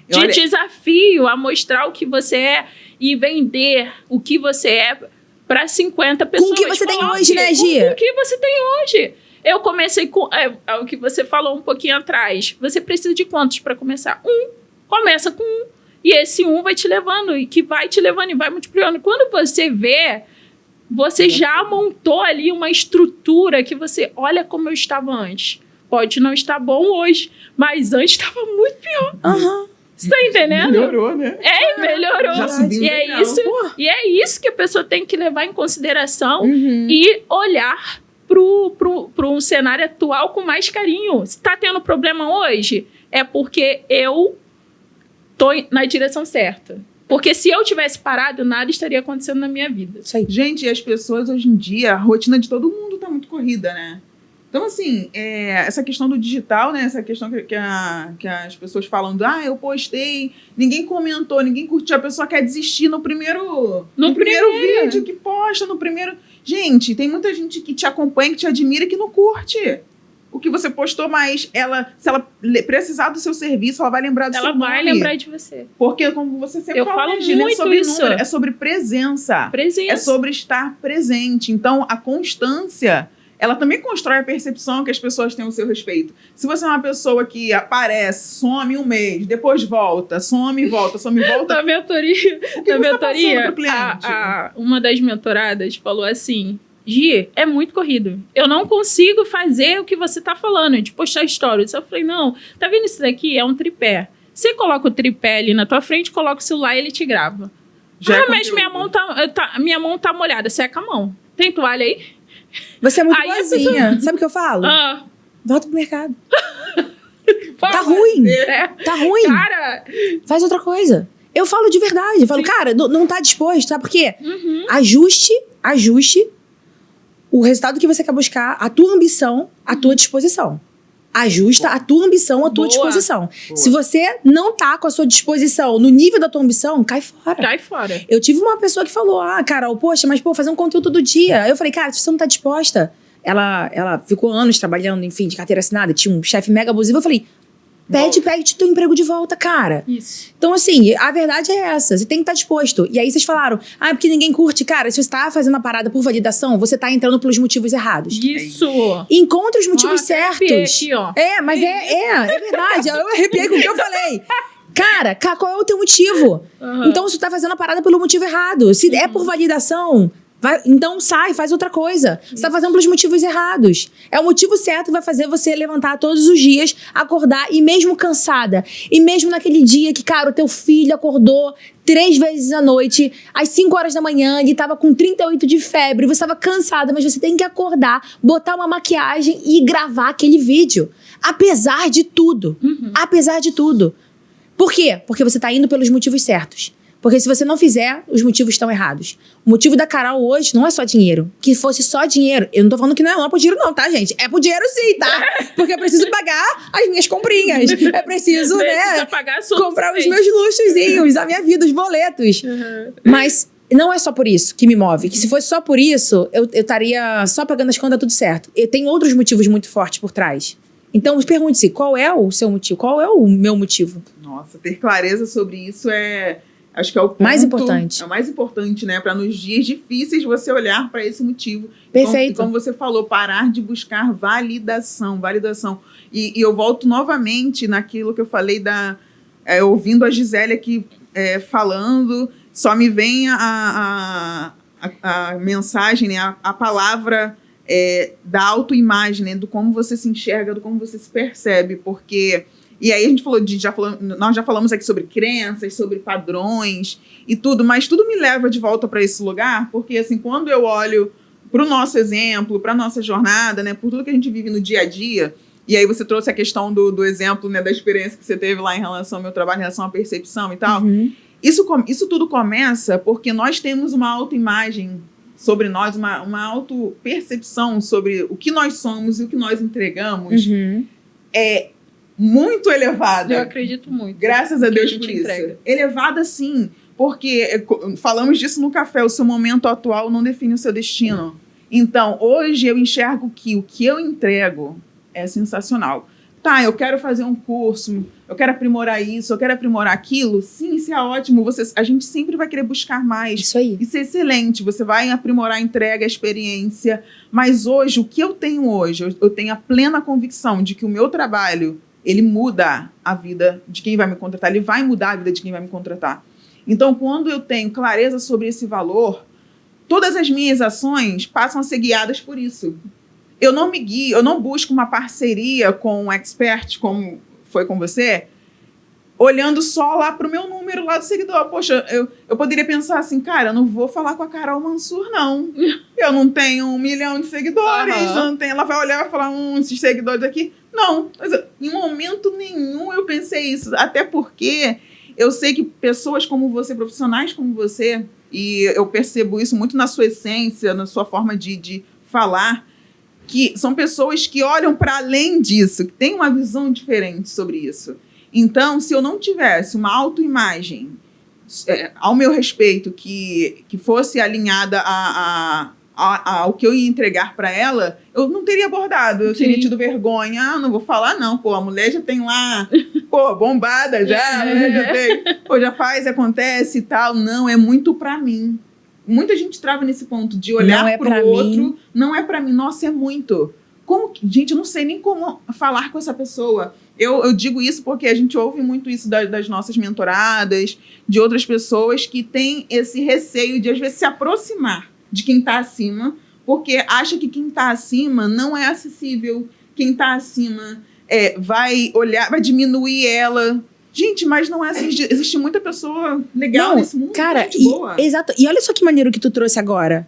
Te desafio a mostrar o que você é e vender o que você é para 50 pessoas. Com o que você tem hoje, né, Gia? Com o que você tem hoje. Eu comecei com... o que você falou um pouquinho atrás. Você precisa de quantos para começar? Começa com 1. E esse 1 vai te levando, e que vai te levando e vai multiplicando. Quando você vê, você já montou ali uma estrutura que você... Olha como eu estava antes. Pode não estar bom hoje, mas antes estava muito pior. Você tá entendendo? Melhorou, né? Melhorou. Já subiu e é isso que a pessoa tem que levar em consideração e olhar para um cenário atual com mais carinho. Se tá tendo problema hoje, é porque eu tô na direção certa. Porque se eu tivesse parado, nada estaria acontecendo na minha vida. Gente, e as pessoas hoje em dia, a rotina de todo mundo tá muito corrida, né? Então, assim, essa questão do digital, né? Essa questão que as pessoas falam eu postei, ninguém comentou, ninguém curtiu, a pessoa quer desistir no primeiro vídeo que posta, no primeiro... Gente, tem muita gente que te acompanha, que te admira, que não curte. o que você postou, mas se ela precisar do seu serviço, ela vai lembrar do seu nome. Ela vai lembrar de você. Porque, como você sempre Eu fala, falo Gina, muito é sobre isso. número, é sobre presença. É sobre estar presente. Então, a constância, ela também constrói a percepção que as pessoas têm ao seu respeito. Se você é uma pessoa que aparece, some um mês, depois volta, some e volta, some e volta... Na mentoria, o que você tá passando pro cliente? uma das mentoradas falou assim... Gi, é muito corrido. Eu não consigo fazer o que você tá falando, de postar stories. Eu falei, não, tá vendo isso daqui? É um tripé. Você coloca o tripé ali na tua frente, coloca o celular e ele te grava. Mas minha mão tá molhada. Seca a mão. Tem toalha aí? Você é muito boazinha. Sabe o que eu falo? Volta pro mercado. Tá ruim. Tá ruim. Cara... Faz outra coisa. Eu falo de verdade. Eu falo, cara, não tá disposto, sabe por quê? Ajuste o resultado que você quer buscar, a tua ambição, a tua disposição. Ajusta a tua ambição, a tua disposição. Boa. Se você não tá com a sua disposição no nível da tua ambição, cai fora. Cai fora. Eu tive uma pessoa que falou, Carol, poxa, mas fazer um conteúdo todo dia. Aí eu falei, cara, se você não tá disposta... Ela ficou anos trabalhando, enfim, de carteira assinada, tinha um chefe mega abusivo. Eu falei, pede teu emprego de volta, cara. Isso. Então, assim, a verdade é essa. Você tem que estar disposto. E aí vocês falaram, porque ninguém curte. Cara, se você tá fazendo a parada por validação, você tá entrando pelos motivos errados. Isso. Encontre os motivos certos. Aqui, ó. Mas é verdade. Eu arrepiei com o que eu falei. Cara, qual é o teu motivo? Então, você tá fazendo a parada pelo motivo errado. Se é por validação... então sai, faz outra coisa. Você tá fazendo pelos motivos errados. É o motivo certo que vai fazer você levantar todos os dias, acordar e mesmo cansada. E mesmo naquele dia que, cara, o teu filho acordou 3 vezes à noite, às 5 horas da manhã, ele tava com 38 de febre, você tava cansada, mas você tem que acordar, botar uma maquiagem e gravar aquele vídeo. Apesar de tudo. Apesar de tudo. Por quê? Porque você tá indo pelos motivos certos. Porque se você não fizer, os motivos estão errados. O motivo da Carol hoje não é só dinheiro. Que fosse só dinheiro, eu não tô falando que não é pro dinheiro não, tá, gente? É pro dinheiro sim, tá? Porque eu preciso pagar as minhas comprinhas. É preciso, pagar comprar os meus luxozinhos, a minha vida, os boletos. Mas não é só por isso que me move. Que se fosse só por isso, eu estaria só pagando as contas tudo certo. Eu tenho outros motivos muito fortes por trás. Então, pergunte-se, qual é o seu motivo? Qual é o meu motivo? Nossa, ter clareza sobre isso acho que é o ponto mais importante. É o mais importante, né? Para nos dias difíceis você olhar para esse motivo. Perfeito. Como você falou, parar de buscar validação. E eu volto novamente naquilo que eu falei ouvindo a Gisele aqui falando, só me vem a mensagem, né? A palavra da autoimagem, né? Do como você se enxerga, do como você se percebe, porque... E aí a gente nós já falamos aqui sobre crenças, sobre padrões e tudo, mas tudo me leva de volta para esse lugar, porque assim, quando eu olho para o nosso exemplo, para a nossa jornada, né, por tudo que a gente vive no dia a dia, e aí você trouxe a questão do exemplo, né, da experiência que você teve lá em relação ao meu trabalho, em relação à percepção e tal, isso tudo começa porque nós temos uma autoimagem sobre nós, uma autopercepção sobre o que nós somos e o que nós entregamos, muito elevada. Eu acredito muito. Graças a Deus por isso. Entrega. Elevada, sim, porque falamos disso no café, o seu momento atual não define o seu destino. Então, hoje eu enxergo que o que eu entrego é sensacional. Tá, eu quero fazer um curso, eu quero aprimorar isso, eu quero aprimorar aquilo. Sim, isso é ótimo. A gente sempre vai querer buscar mais. Isso aí. Isso é excelente. Você vai aprimorar a entrega, a experiência. Mas hoje, o que eu tenho hoje? Eu tenho a plena convicção de que o meu trabalho ele muda a vida de quem vai me contratar, ele vai mudar a vida de quem vai me contratar. Então, quando eu tenho clareza sobre esse valor, todas as minhas ações passam a ser guiadas por isso. Eu não me guio, eu não busco uma parceria com um expert, como foi com você, olhando só lá para o meu número lá do seguidor. Poxa, eu poderia pensar assim, cara, eu não vou falar com a Carol Mansur, não. Eu não tenho 1 milhão de seguidores, não tenho, ela vai olhar e vai falar, esses seguidores aqui... Não, mas em momento nenhum eu pensei isso, até porque eu sei que pessoas como você, profissionais como você, e eu percebo isso muito na sua essência, na sua forma de falar, que são pessoas que olham para além disso, que têm uma visão diferente sobre isso. Então, se eu não tivesse uma autoimagem ao meu respeito que fosse alinhada ao que eu ia entregar para ela, eu não teria abordado. Eu teria tido vergonha. Ah, não vou falar, não. Pô, a mulher já tem lá, pô, bombada já. A mulher já tem. Pô, já faz, acontece e tal. Não, é muito para mim. Muita gente trava nesse ponto de olhar pro outro. Não é para mim. Nossa, é muito. Gente, eu não sei nem como falar com essa pessoa. Eu digo isso porque a gente ouve muito isso das nossas mentoradas, de outras pessoas que têm esse receio de, às vezes, se aproximar de quem está acima, porque acha que quem está acima não é acessível, quem está acima vai olhar, vai diminuir ela. Gente, mas não é assim. Existe muita pessoa legal nesse mundo. Cara, boa. Exato. E olha só que maneiro que tu trouxe agora.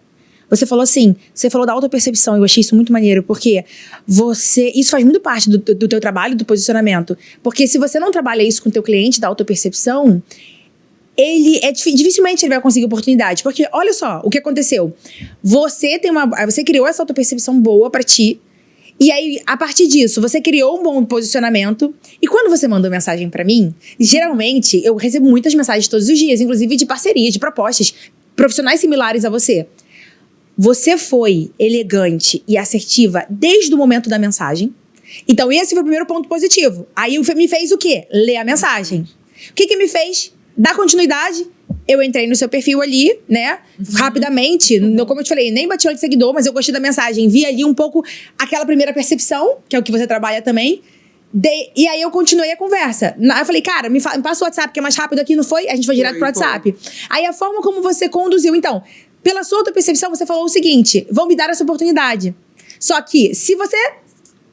Você falou assim, você falou da autopercepção, eu achei isso muito maneiro, porque isso faz muito parte do teu trabalho, do posicionamento. Porque se você não trabalha isso com o teu cliente, da autopercepção, dificilmente ele vai conseguir oportunidade. Porque, olha só, o que aconteceu. Você criou essa autopercepção boa pra ti, e aí, a partir disso, você criou um bom posicionamento. E quando você mandou mensagem pra mim, geralmente, eu recebo muitas mensagens todos os dias, inclusive de parceria, de propostas, profissionais similares a você. Você foi elegante e assertiva desde o momento da mensagem. Então, esse foi o primeiro ponto positivo. Aí, me fez o quê? Ler a mensagem. O que me fez? Dar continuidade. Eu entrei no seu perfil ali, né? Rapidamente. Como eu te falei, nem bati olho de seguidor, mas eu gostei da mensagem. Vi ali um pouco aquela primeira percepção, que é o que você trabalha também. E aí, eu continuei a conversa. Eu falei, cara, me passa o WhatsApp, que é mais rápido aqui, não foi? A gente foi direto pro WhatsApp. Aí, a forma como você conduziu, então... Pela sua autopercepção, você falou o seguinte, vão me dar essa oportunidade. Só que, se você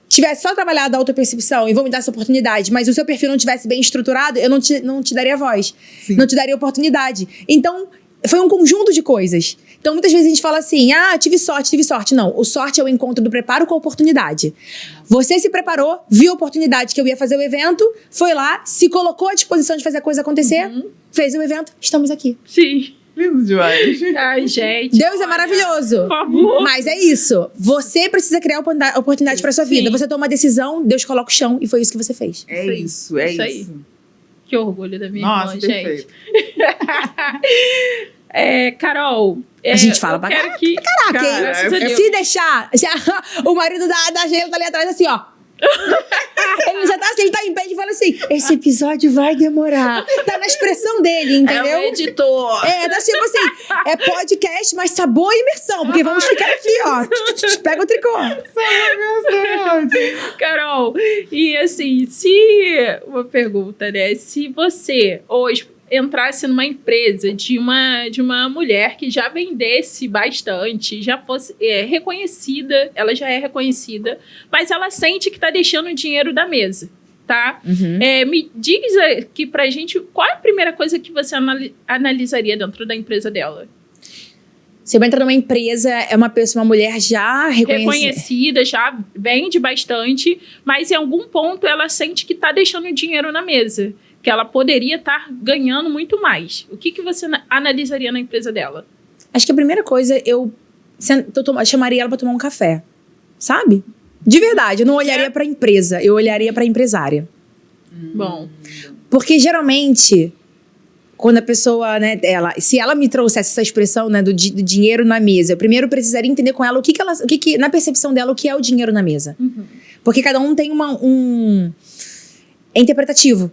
tivesse só trabalhado a autopercepção e vão me dar essa oportunidade, mas o seu perfil não tivesse bem estruturado, eu não te daria voz. Sim. Não te daria oportunidade. Então, foi um conjunto de coisas. Então, muitas vezes a gente fala assim, tive sorte. Não, o sorte é o encontro do preparo com a oportunidade. Você se preparou, viu a oportunidade que eu ia fazer o evento, foi lá, se colocou à disposição de fazer a coisa acontecer, fez o evento, estamos aqui. Sim. Lindo demais. Ai, gente. Deus é maravilhoso. Por favor. Mas é isso. Você precisa criar oportunidade pra sua vida. Você toma uma decisão, Deus coloca o chão e foi isso que você fez. É isso, é isso. Aí. Que orgulho da minha irmã, gente. Carol. A gente fala pra caraca, se deixar, o marido da Sheila tá ali atrás assim, ó. Ele já tá assim, ele tá em pé e fala assim, esse episódio vai demorar. Tá na expressão dele, entendeu? É o editor. Tá tipo assim, é podcast, mas sabor e imersão, porque vamos ficar aqui, ó. Pega o tricô. Carol, e assim, uma pergunta, né? Se você hoje entrasse numa empresa de uma mulher que já vendesse bastante, já fosse reconhecida, ela já é reconhecida, mas ela sente que está deixando o dinheiro da mesa, tá? Me diz aqui pra gente, qual é a primeira coisa que você analisaria dentro da empresa dela? Se eu entrar numa empresa, é uma mulher já reconhecida, já vende bastante, mas em algum ponto ela sente que está deixando o dinheiro na mesa, que ela poderia estar ganhando muito mais. O que você analisaria na empresa dela? Acho que a primeira coisa, eu chamaria ela para tomar um café, sabe? De verdade, eu não olharia para a empresa, eu olharia para a empresária. Bom. Porque geralmente, quando a pessoa, né, se ela me trouxesse essa expressão, né, do dinheiro na mesa, eu primeiro precisaria entender com ela na percepção dela, o que é o dinheiro na mesa. Porque cada um tem é interpretativo.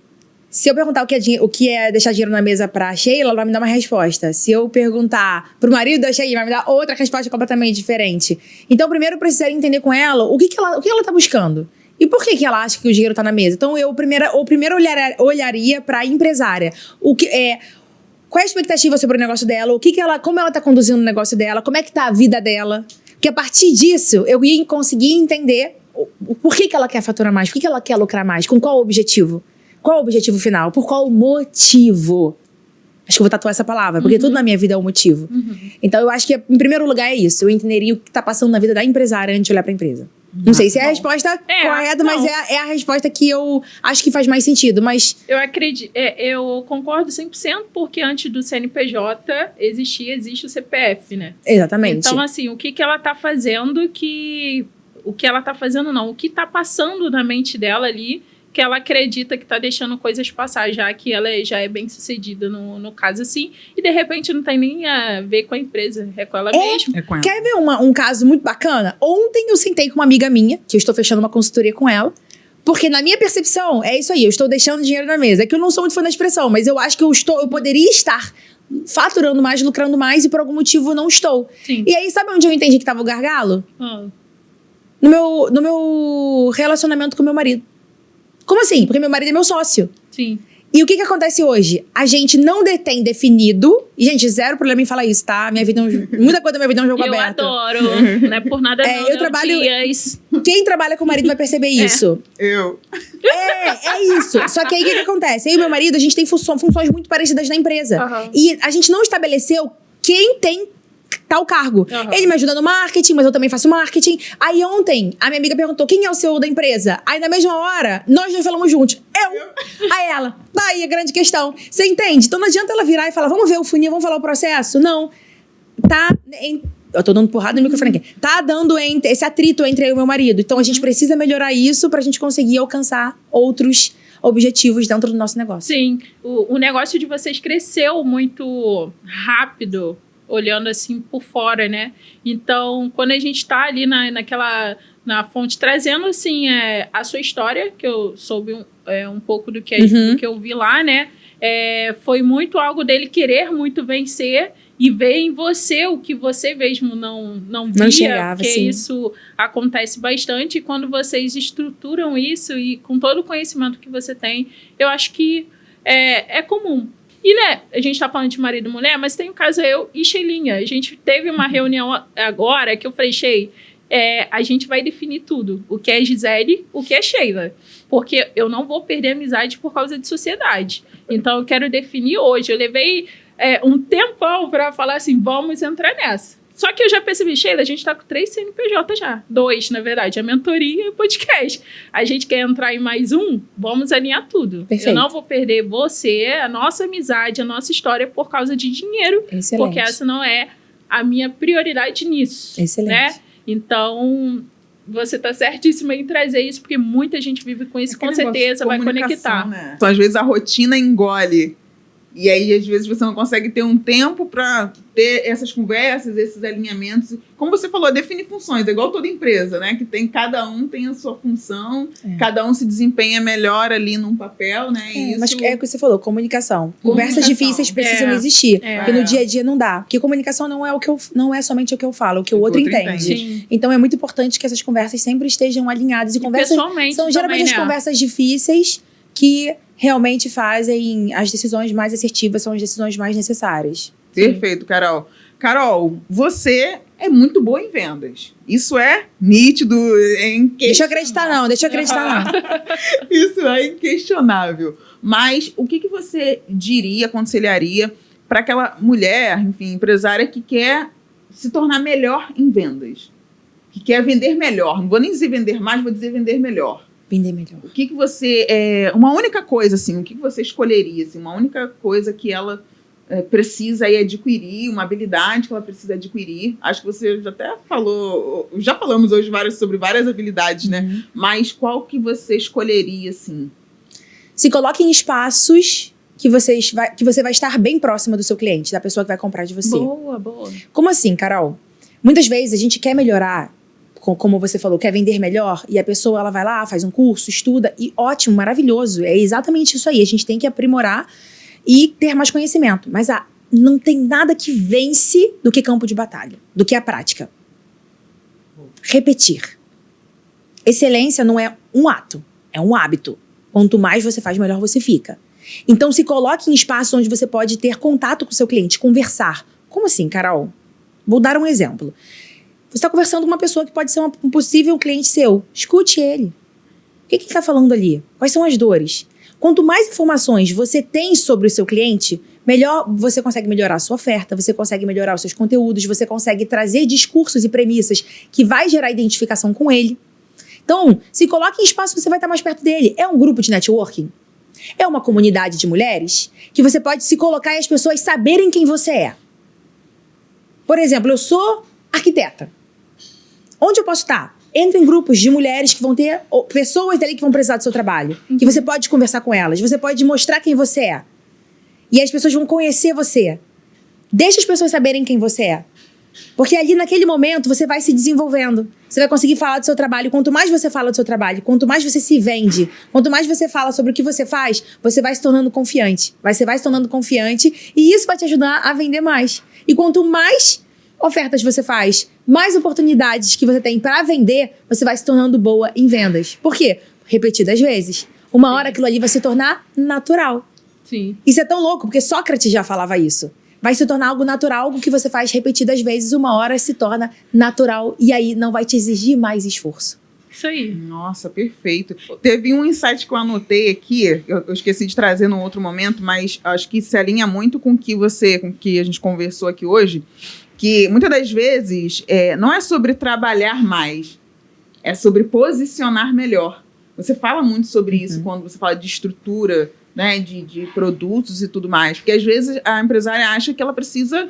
Se eu perguntar o que é deixar dinheiro na mesa pra Sheila, ela vai me dar uma resposta. Se eu perguntar pro marido da Sheila, vai me dar outra resposta completamente diferente. Então, primeiro eu precisaria entender com ela o que ela tá buscando. E por que ela acha que o dinheiro tá na mesa? Então, eu primeiro olharia pra empresária. Qual é a expectativa sobre o negócio dela? Como ela tá conduzindo o negócio dela? Como é que tá a vida dela? Porque a partir disso, eu ia conseguir entender por que ela quer faturar mais, por que ela quer lucrar mais, com qual objetivo. Qual o objetivo final? Por qual motivo? Acho que eu vou tatuar essa palavra, porque tudo na minha vida é um motivo. Então, eu acho que, em primeiro lugar, é isso. Eu entenderia o que está passando na vida da empresária antes de olhar para a empresa. Não sei se é a resposta correta, mas é a resposta que eu acho que faz mais sentido. Mas eu acredito, eu concordo 100%, porque antes do CNPJ existe o CPF, né? Exatamente. Então, assim, o que ela está fazendo o que ela está fazendo não, o que está passando na mente dela ali, que ela acredita que tá deixando coisas passar, já que ela já é bem sucedida no caso assim, e de repente não tem nem a ver com a empresa, é com ela mesma. É com ela. Quer ver um caso muito bacana? Ontem eu sentei com uma amiga minha, que eu estou fechando uma consultoria com ela, porque na minha percepção, é isso aí, eu estou deixando dinheiro na mesa. É que eu não sou muito fã da expressão, mas eu acho que eu poderia estar faturando mais, lucrando mais, e por algum motivo não estou. Sim. E aí, sabe onde eu entendi que estava o gargalo? No meu relacionamento com meu marido. Como assim? Porque meu marido é meu sócio. Sim. E o que acontece hoje? A gente não detém definido... E, gente, zero problema em falar isso, tá? Minha vida muita coisa da minha vida é um jogo aberto. Eu adoro. Não é por nada não. Eu trabalho... Dias. Quem trabalha com o marido vai perceber isso. Eu. É isso. Só que aí, o que acontece? Eu e meu marido, a gente tem funções muito parecidas na empresa. Uhum. E a gente não estabeleceu quem tem tal cargo. Uhum. Ele me ajuda no marketing, mas eu também faço marketing. Aí ontem, a minha amiga perguntou, quem é o CEO da empresa? Aí na mesma hora, nós dois falamos juntos. Eu. Aí ela. Daí a grande questão. Você entende? Então não adianta ela virar e falar, vamos ver o funil, vamos falar o processo. Não. Eu tô dando porrada no microfone aqui. Tá dando esse atrito entre eu e meu marido. Então a gente precisa melhorar isso pra gente conseguir alcançar outros objetivos dentro do nosso negócio. Sim. O negócio de vocês cresceu muito rápido, olhando assim por fora, né? Então, quando a gente tá ali na fonte, trazendo assim a sua história, que eu soube um pouco do que eu vi lá, né? Foi muito algo dele querer muito vencer e ver em você o que você mesmo não via, chegava, porque sim. isso acontece bastante. E quando vocês estruturam isso e com todo o conhecimento que você tem, eu acho que é comum. E, né, a gente tá falando de marido e mulher, mas tem o caso eu e Sheilinha. A gente teve uma reunião agora que eu falei, Shei, a gente vai definir tudo. O que é Gisele, o que é Sheila. Porque eu não vou perder a amizade por causa de sociedade. Então, eu quero definir hoje. Eu levei um tempão pra falar assim, vamos entrar nessa. Só que eu já percebi, Sheila, a gente tá com 3 CNPJ já. 2, na verdade, a mentoria e o podcast. A gente quer entrar em mais um, vamos alinhar tudo. Perfeito. Eu não vou perder você, a nossa amizade, a nossa história por causa de dinheiro. Excelente. Porque essa não é a minha prioridade nisso. Excelente. Né? Então, você tá certíssima em trazer isso, porque muita gente vive com isso, com certeza vai conectar. Né? Então, às vezes, a rotina engole. E aí, às vezes, você não consegue ter um tempo para ter essas conversas, esses alinhamentos. Como você falou, define funções. É igual toda empresa, né? Que cada um tem a sua função, cada um se desempenha melhor ali num papel, né? Mas é o que você falou, comunicação. Conversas difíceis precisam existir. Porque no dia a dia não dá. Porque comunicação não é somente o que eu falo, o que o outro entende. Sim. Então é muito importante que essas conversas sempre estejam alinhadas. E conversas são geralmente as conversas difíceis que realmente fazem as decisões mais assertivas, são as decisões mais necessárias. Perfeito, Carol. Carol, você é muito boa em vendas. Isso é nítido, Deixa eu acreditar não. Isso é inquestionável. Mas o que você diria, aconselharia para aquela mulher, enfim, empresária que quer se tornar melhor em vendas? Que quer vender melhor. Não vou nem dizer vender mais, vou dizer vender melhor. Vender melhor. O que você... uma única coisa, assim, o que você escolheria? Assim, uma única coisa que ela precisa aí adquirir, uma habilidade que ela precisa adquirir. Acho que você já até falou... Já falamos hoje sobre várias habilidades, né? Mas qual que você escolheria, assim? Se coloque em espaços que você vai estar bem próxima do seu cliente, da pessoa que vai comprar de você. Boa. Como assim, Carol? Muitas vezes a gente quer melhorar, como você falou, quer vender melhor, e a pessoa ela vai lá, faz um curso, estuda, e ótimo, maravilhoso. É exatamente isso aí. A gente tem que aprimorar e ter mais conhecimento. Mas não tem nada que vence do que campo de batalha, do que a prática. Repetir. Excelência não é um ato, é um hábito. Quanto mais você faz, melhor você fica. Então, se coloque em espaços onde você pode ter contato com o seu cliente, conversar. Como assim, Carol? Vou dar um exemplo. Você está conversando com uma pessoa que pode ser um possível cliente seu. Escute ele. O que ele está falando ali? Quais são as dores? Quanto mais informações você tem sobre o seu cliente, melhor você consegue melhorar a sua oferta, você consegue melhorar os seus conteúdos, você consegue trazer discursos e premissas que vai gerar identificação com ele. Então, se coloque em espaço, você vai estar mais perto dele. É um grupo de networking? É uma comunidade de mulheres que você pode se colocar e as pessoas saberem quem você é. Por exemplo, eu sou arquiteta. Onde eu posso estar? Entra em grupos de mulheres que vão ter pessoas dali que vão precisar do seu trabalho. Que você pode conversar com elas, você pode mostrar quem você é. E as pessoas vão conhecer você. Deixa as pessoas saberem quem você é. Porque ali, naquele momento, você vai se desenvolvendo. Você vai conseguir falar do seu trabalho. Quanto mais você fala do seu trabalho, quanto mais você se vende, quanto mais você fala sobre o que você faz, você vai se tornando confiante. Você vai se tornando confiante e isso vai te ajudar a vender mais. E quanto mais ofertas você faz, mais oportunidades que você tem para vender, você vai se tornando boa em vendas. Por quê? Repetidas vezes. Uma hora aquilo ali vai se tornar natural. Sim. Isso é tão louco, porque Sócrates já falava isso. Vai se tornar algo natural, algo que você faz repetidas vezes, uma hora se torna natural e aí não vai te exigir mais esforço. Isso aí. Nossa, perfeito. Teve um insight que eu anotei aqui, eu esqueci de trazer num outro momento, mas acho que se alinha muito com o que a gente conversou aqui hoje, que muitas das vezes não é sobre trabalhar mais, é sobre posicionar melhor. Você fala muito sobre isso quando você fala de estrutura, né, de produtos e tudo mais. Porque às vezes a empresária acha que ela precisa...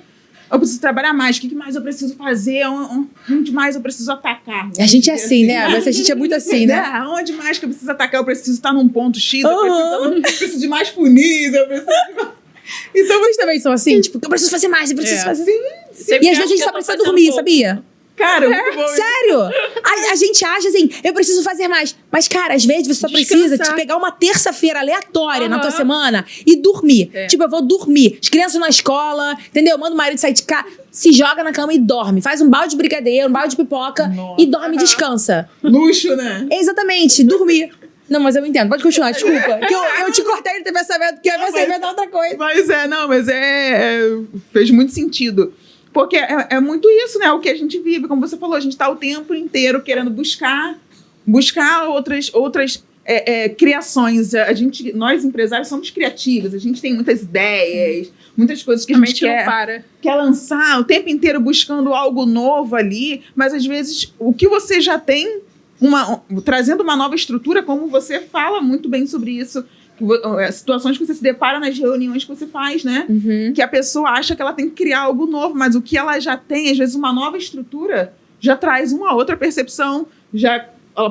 Eu preciso trabalhar mais. O que mais eu preciso fazer? Onde mais eu preciso atacar? A gente é assim, né? Mas a gente é muito assim, né? Onde mais que eu preciso atacar? Eu preciso estar num ponto X, eu preciso de mais funis, eu preciso de... Então vocês também são assim? Tipo, eu preciso fazer mais, eu preciso fazer... Sim. E às vezes a gente só precisa dormir, sabia? Cara, muito bom. Sério? A gente acha assim, eu preciso fazer mais. Mas, cara, às vezes você só precisa te pegar uma terça-feira aleatória na tua semana e dormir. Tipo, eu vou dormir. As crianças na escola, entendeu? Manda o marido sair de casa, se joga na cama e dorme. Faz um balde de brigadeiro, um balde de pipoca e dorme e descansa. Luxo, né? Exatamente, dormir. Não, mas eu entendo. Pode continuar, desculpa. Que eu te cortei no teu pensamento, que você vai dar outra coisa. Mas fez muito sentido. Porque é muito isso, né? O que a gente vive, como você falou, a gente está o tempo inteiro querendo buscar outras criações. Nós, empresários, somos criativos, a gente tem muitas ideias, muitas coisas que a gente quer lançar, o tempo inteiro buscando algo novo ali, mas às vezes o que você já tem, trazendo uma nova estrutura, como você fala muito bem sobre isso, situações que você se depara nas reuniões que você faz, né? Que a pessoa acha que ela tem que criar algo novo, mas o que ela já tem, às vezes uma nova estrutura, já traz uma outra percepção, ela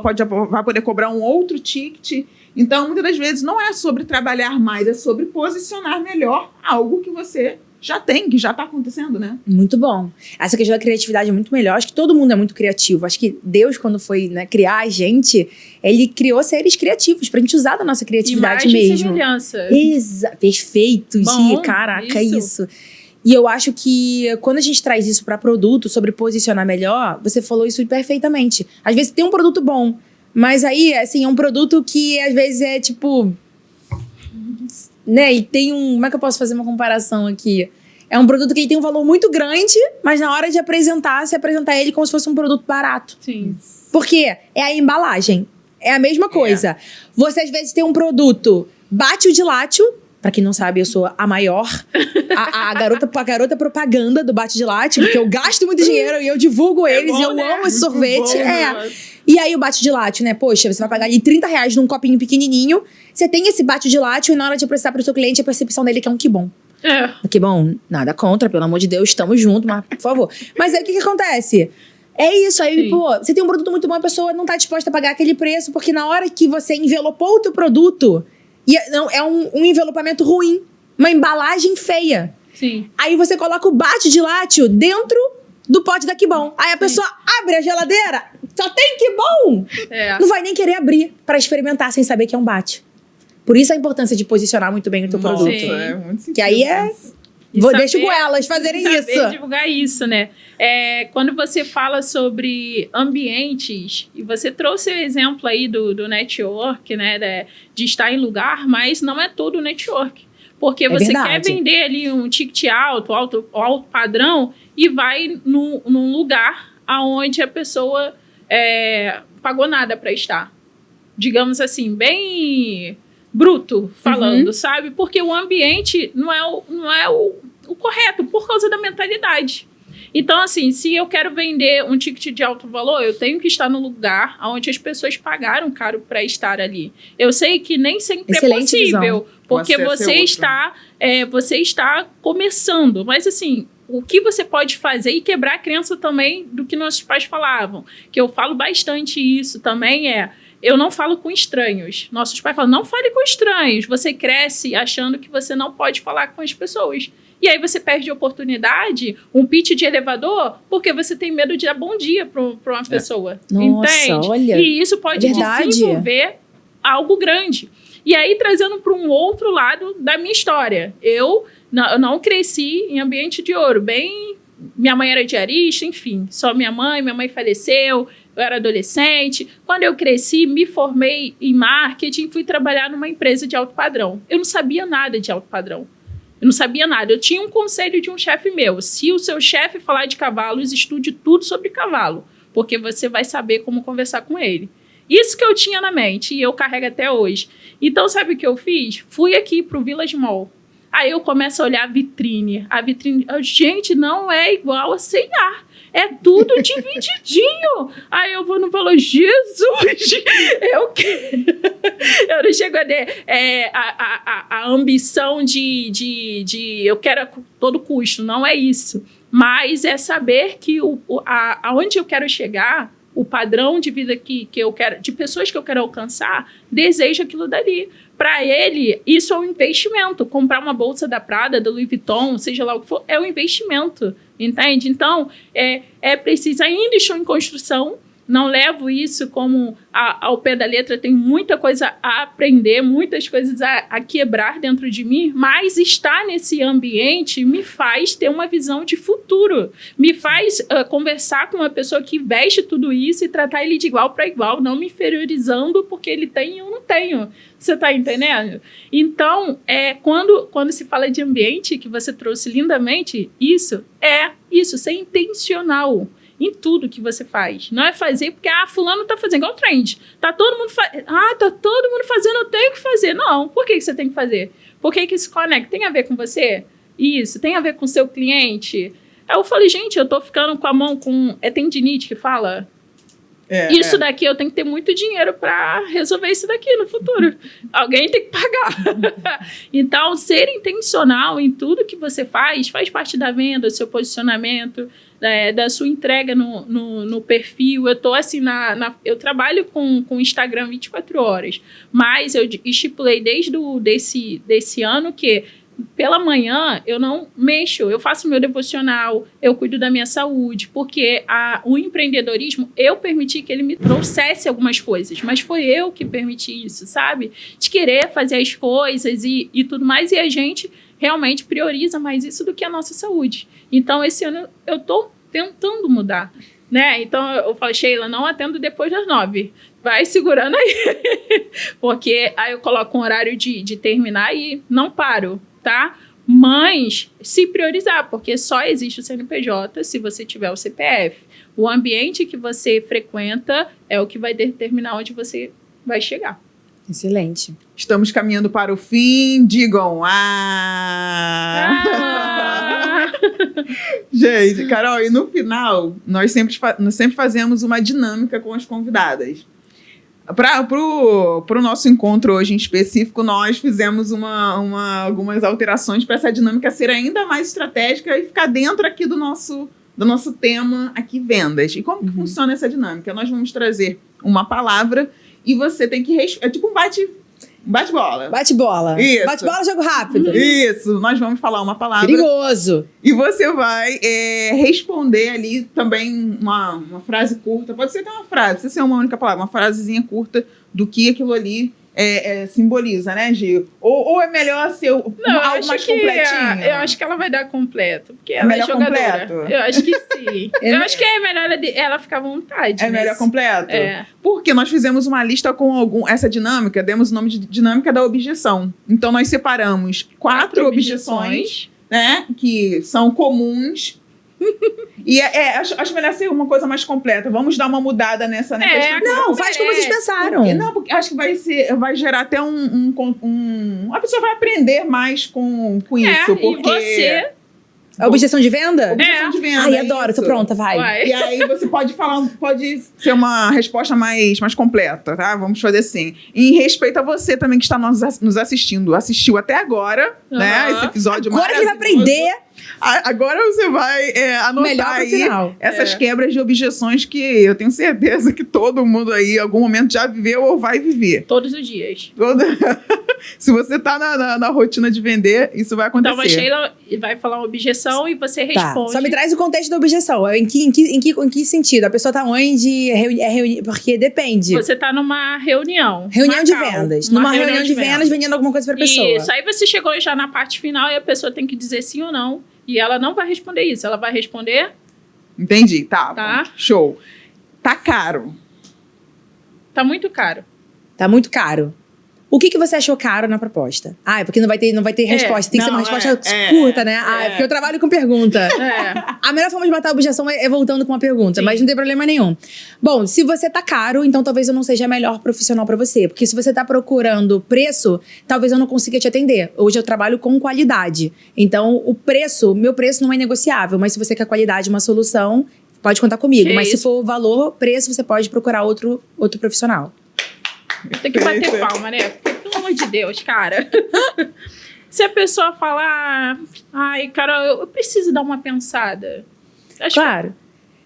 vai poder cobrar um outro ticket. Então, muitas das vezes, não é sobre trabalhar mais, é sobre posicionar melhor algo que você já tem, que já está acontecendo, né? Muito bom. Essa questão da criatividade é muito melhor. Acho que todo mundo é muito criativo. Acho que Deus, quando foi, né, criar a gente, ele criou seres criativos pra gente usar da nossa criatividade mesmo. Semelhança. Perfeito, Gi. Caraca, isso. E eu acho que quando a gente traz isso pra produto, sobre posicionar melhor, você falou isso perfeitamente. Às vezes tem um produto bom, mas aí, assim, é um produto que às vezes é tipo... né? E tem como é que eu posso fazer uma comparação aqui? É um produto que ele tem um valor muito grande, mas na hora de apresentar, você apresentar ele como se fosse um produto barato. Sim. Por quê? É a embalagem. É a mesma coisa. Você, às vezes, tem um produto bate o dilácio. Pra quem não sabe, eu sou a maior. A garota propaganda do bate dilácio, porque eu gasto muito dinheiro e eu divulgo eles. E eu amo esse sorvete. E aí o bate dilácio, né? Poxa, você vai pagar ali R$30 num copinho pequenininho. Você tem esse bate dilácio e na hora de apresentar pro seu cliente, a percepção dele é que é um que bom. Que bom, nada contra, pelo amor de Deus, estamos juntos, mas por favor. Mas aí o que acontece? É isso, aí, pô, você tem um produto muito bom, a pessoa não tá disposta a pagar aquele preço, porque na hora que você envelopou o teu produto, é um envelopamento ruim, uma embalagem feia. Sim. Aí você coloca o bate dilácio dentro do pote da Que Bom. Aí a pessoa abre a geladeira, só tem Que Bom. Não vai nem querer abrir pra experimentar sem saber que é um bate. Por isso a importância de posicionar muito bem o teu produto. É muito sentido. Que aí deixo com elas fazerem isso. Saber divulgar isso, né? Quando você fala sobre ambientes, e você trouxe o exemplo aí do network, né? De estar em lugar, mas não é todo network. Porque você quer vender ali um ticket alto padrão, e vai num lugar onde a pessoa pagou nada para estar. Digamos assim, bem bruto falando, sabe? Porque o ambiente não é o correto, por causa da mentalidade. Então, assim, se eu quero vender um ticket de alto valor, eu tenho que estar no lugar onde as pessoas pagaram caro para estar ali. Eu sei que nem sempre é possível, porque você está começando. Mas, assim, o que você pode fazer e quebrar a crença também do que nossos pais falavam. Que eu falo bastante isso também eu não falo com estranhos. Nossos pais falam, não fale com estranhos. Você cresce achando que você não pode falar com as pessoas. E aí você perde a oportunidade, um pitch de elevador, porque você tem medo de dar bom dia para uma pessoa. Nossa, entende? olha. E isso pode desenvolver algo grande. E aí, trazendo para um outro lado da minha história. Eu não cresci em ambiente de ouro. Minha mãe era diarista, enfim. Só minha mãe faleceu, eu era adolescente. Quando eu cresci, me formei em marketing, fui trabalhar numa empresa de alto padrão. Eu não sabia nada de alto padrão. Eu não sabia nada. Eu tinha um conselho de um chefe meu. Se o seu chefe falar de cavalos, estude tudo sobre cavalo, porque você vai saber como conversar com ele. Isso que eu tinha na mente e eu carrego até hoje. Então, sabe o que eu fiz? Fui aqui pro Village Mall. Aí eu começo a olhar a vitrine. Gente, não é igual a C&A. É tudo divididinho. Aí eu vou no valor, Jesus, eu não chego a ter a ambição de eu quero a todo custo, não é isso. Mas é saber que aonde eu quero chegar, o padrão de vida que eu quero, de pessoas que eu quero alcançar, deseja aquilo dali. Para ele, isso é um investimento. Comprar uma bolsa da Prada, da Louis Vuitton, seja lá o que for, é um investimento. Entende? Então, é preciso, ainda estou em construção, não levo isso como ao pé da letra, tem muita coisa a aprender, muitas coisas a quebrar dentro de mim, mas estar nesse ambiente me faz ter uma visão de futuro, me faz conversar com uma pessoa que veste tudo isso e tratar ele de igual para igual, não me inferiorizando porque ele tem e eu não tenho. Você está entendendo? Então, quando se fala de ambiente, que você trouxe lindamente, isso ser intencional em tudo que você faz. Não é fazer porque, fulano tá fazendo, igual o trend. Tá todo mundo fazendo, eu tenho que fazer. Não, por que você tem que fazer? Por que isso conecta? Tem a ver com você? Isso, tem a ver com o seu cliente? Aí eu falei, gente, eu tô ficando com a mão com... É tendinite que fala? Isso daqui, eu tenho que ter muito dinheiro para resolver isso daqui no futuro. Alguém tem que pagar. Então, ser intencional em tudo que você faz parte da venda, do seu posicionamento, da sua entrega no perfil. Eu tô assim, eu trabalho com Instagram 24 horas, mas eu estipulei desde desse ano que pela manhã eu não mexo, eu faço meu devocional, eu cuido da minha saúde, porque o empreendedorismo, eu permiti que ele me trouxesse algumas coisas, mas foi eu que permiti isso, sabe? De querer fazer as coisas e tudo mais, e a gente realmente prioriza mais isso do que a nossa saúde. Então, esse ano eu estou tentando mudar, né? Então, eu falo, Sheila, não atendo depois das 9. Vai segurando aí. Porque aí eu coloco um horário de terminar e não paro, tá? Mas se priorizar, porque só existe o CNPJ se você tiver o CPF. O ambiente que você frequenta é o que vai determinar onde você vai chegar. Excelente. Estamos caminhando para o fim. Digam Gente, Carol, e no final, nós sempre fazemos uma dinâmica com as convidadas. Para o nosso encontro hoje em específico, nós fizemos algumas alterações para essa dinâmica ser ainda mais estratégica e ficar dentro aqui do nosso tema, aqui, vendas. E como que funciona essa dinâmica? Nós vamos trazer uma palavra e você tem que... É tipo um bate-bola. Bate-bola. Isso. Bate-bola, jogo rápido. Isso. Nós vamos falar uma palavra. Perigoso. E você vai responder ali também uma frase curta. Pode ser até uma frase, precisa ser uma única palavra. Uma frasezinha curta do que aquilo ali simboliza, né, Gil? Ou é melhor ser algo mais completinho? Eu acho que ela vai dar completo, porque ela é jogadora. Completo? Eu acho que sim. Eu acho que é melhor ela ficar à vontade. Melhor completo? É. Porque nós fizemos uma lista com essa dinâmica, demos o nome de dinâmica da objeção. Então, nós separamos 4 objeções, né, que são comuns. E acho melhor ser uma coisa mais completa. Vamos dar uma mudada nessa Não, faz como vocês pensaram. Porque acho que vai gerar até a pessoa vai aprender mais com isso. Porque... E você... A objeção de venda? Objeção de venda. Ai, adoro, tô pronta, vai. E aí você pode ser uma resposta mais completa, tá? Vamos fazer assim. E em respeito a você também que está nos assistindo. Assistiu até agora, né? Esse episódio agora que vai aprender. Agora você vai anotar aí final. essas quebras de objeções que eu tenho certeza que todo mundo aí, em algum momento, já viveu ou vai viver. Todos os dias. Se você tá na rotina de vender, isso vai acontecer. Então a Sheila vai falar uma objeção e você responde. Só me traz o contexto da objeção. Em que sentido? A pessoa tá onde? Porque depende. Você tá numa reunião. Reunião de vendas. Numa reunião de vendas, vendendo alguma coisa pra pessoa. Isso. Aí você chegou já na parte final e a pessoa tem que dizer sim ou não. E ela não vai responder isso. Ela vai responder... Entendi. Tá. Show. Tá caro. Tá muito caro. Tá muito caro. O que você achou caro na proposta? É porque não vai ter resposta. Tem que ser uma resposta curta, né? É porque eu trabalho com pergunta. A melhor forma de matar a objeção é voltando com uma pergunta, mas não tem problema nenhum. Bom, se você tá caro, então talvez eu não seja a melhor profissional pra você. Porque se você tá procurando preço, talvez eu não consiga te atender. Hoje eu trabalho com qualidade. Então, meu preço não é negociável. Mas se você quer qualidade, uma solução, pode contar comigo. Mas se for valor, preço, você pode procurar outro profissional. Tem que bater palma, né? Pelo amor de Deus, cara. Se a pessoa falar... Ai, cara, eu preciso dar uma pensada. Claro.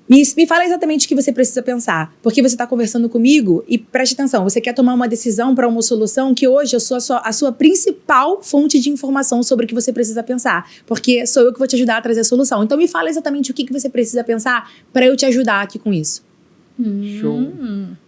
Me fala exatamente o que você precisa pensar. Porque você está conversando comigo e preste atenção. Você quer tomar uma decisão para uma solução que hoje eu sou a sua principal fonte de informação sobre o que você precisa pensar. Porque sou eu que vou te ajudar a trazer a solução. Então me fala exatamente o que você precisa pensar para eu te ajudar aqui com isso. Show.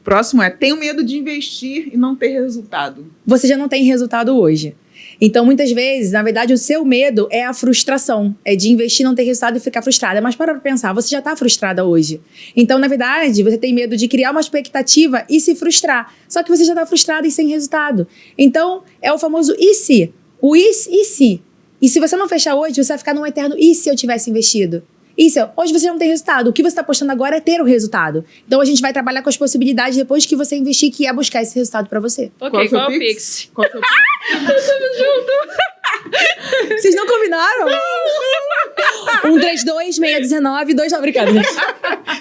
Próximo tenho medo de investir e não ter resultado. Você já não tem resultado hoje. Então, muitas vezes, na verdade, o seu medo é a frustração. É de investir, não ter resultado e ficar frustrada. Mas para pensar, você já está frustrada hoje. Então, na verdade, você tem medo de criar uma expectativa e se frustrar. Só que você já está frustrada e sem resultado. Então, é o famoso e se. O e se. E se você não fechar hoje, você vai ficar num eterno e se eu tivesse investido? Isso, hoje você não tem resultado. O que você está apostando agora é ter o resultado. Então, a gente vai trabalhar com as possibilidades depois que você investir, que é buscar esse resultado para você. Ok, qual é o Pix? Qual é o Pix? Vocês não combinaram? 132-619-2... Não, brincadeira.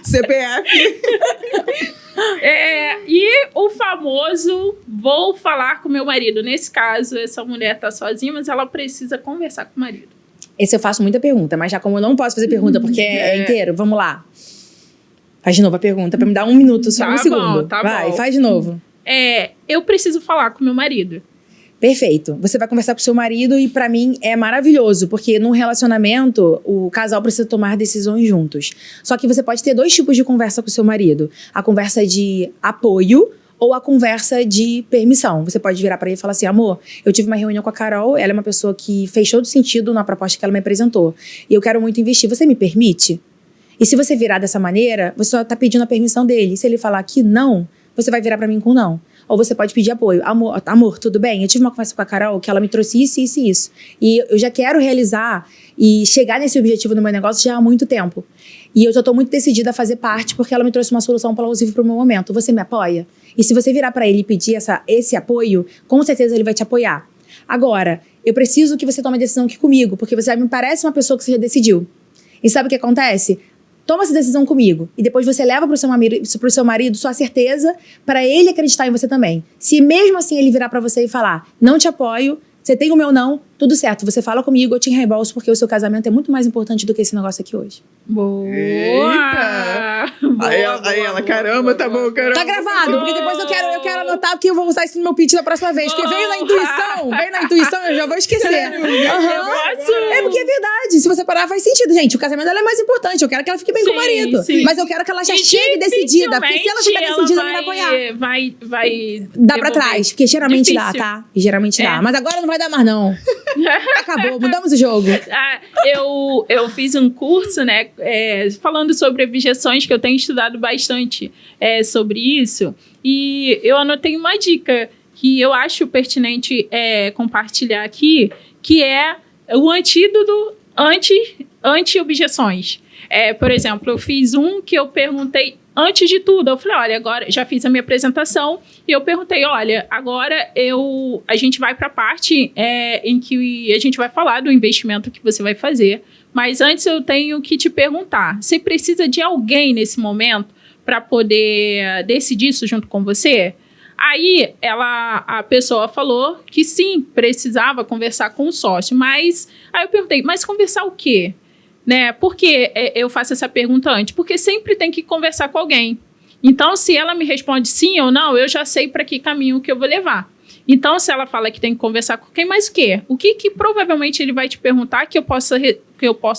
CPF. E o famoso, vou falar com meu marido. Nesse caso, essa mulher tá sozinha, mas ela precisa conversar com o marido. Esse eu faço muita pergunta, mas já como eu não posso fazer pergunta porque é inteiro, vamos lá. Faz de novo a pergunta, pra me dar um minuto, só um segundo. Vai, faz de novo. Eu preciso falar com meu marido. Perfeito. Você vai conversar com seu marido e pra mim é maravilhoso, porque num relacionamento o casal precisa tomar decisões juntos. Só que você pode ter dois tipos de conversa com seu marido. A conversa de apoio ou a conversa de permissão. Você pode virar para ele e falar assim, amor, eu tive uma reunião com a Carol, ela é uma pessoa que fez todo sentido na proposta que ela me apresentou. E eu quero muito investir, você me permite? E se você virar dessa maneira, você só tá pedindo a permissão dele. E se ele falar que não, você vai virar para mim com não. Ou você pode pedir apoio. Amor, tudo bem? Eu tive uma conversa com a Carol que ela me trouxe isso, isso e isso. E eu já quero realizar e chegar nesse objetivo no meu negócio já há muito tempo. E eu já tô muito decidida a fazer parte porque ela me trouxe uma solução plausível pro meu momento. Você me apoia? E se você virar para ele e pedir esse apoio, com certeza ele vai te apoiar. Agora, eu preciso que você tome a decisão aqui comigo, porque você me parece uma pessoa que você já decidiu. E sabe o que acontece? Toma essa decisão comigo. E depois você leva pro seu marido sua certeza para ele acreditar em você também. Se mesmo assim ele virar para você e falar, não te apoio, você tem o meu não, tudo certo. Você fala comigo, eu te reembolso, porque o seu casamento é muito mais importante do que esse negócio aqui hoje. Boa! Eita! Aí ela, caramba, tá bom, caramba. Tá gravado, porque depois eu quero anotar, porque eu vou usar isso no meu pitch da próxima vez. Porque veio na intuição, eu já vou esquecer. É porque é verdade. Se você parar, faz sentido, gente. O casamento dela é mais importante. Eu quero que ela fique bem com o marido. Sim. Mas eu quero que ela já chegue decidida. Porque se ela ficar decidida, ela vai apoiar. Vai dá pra trás, porque geralmente dá, tá? E geralmente dá. Mas agora não vai dar mais, não. Acabou, mudamos o jogo. Eu fiz um curso, né? Falando sobre objeções, que eu tenho estudado bastante sobre isso. E eu anotei uma dica que eu acho pertinente compartilhar aqui, que é o antídoto anti-objeções. Por exemplo, eu fiz um que eu perguntei antes de tudo. Eu falei, olha, agora já fiz a minha apresentação e eu perguntei, olha, agora a gente vai para a parte em que a gente vai falar do investimento que você vai fazer. Mas antes eu tenho que te perguntar, você precisa de alguém nesse momento para poder decidir isso junto com você? Aí a pessoa falou que sim, precisava conversar com o sócio. Mas aí eu perguntei, mas conversar o quê? né? Por que eu faço essa pergunta antes? Porque sempre tem que conversar com alguém. Então, se ela me responde sim ou não, eu já sei para que caminho que eu vou levar. Então, se ela fala que tem que conversar com quem, mais o quê? O que provavelmente ele vai te perguntar que eu posso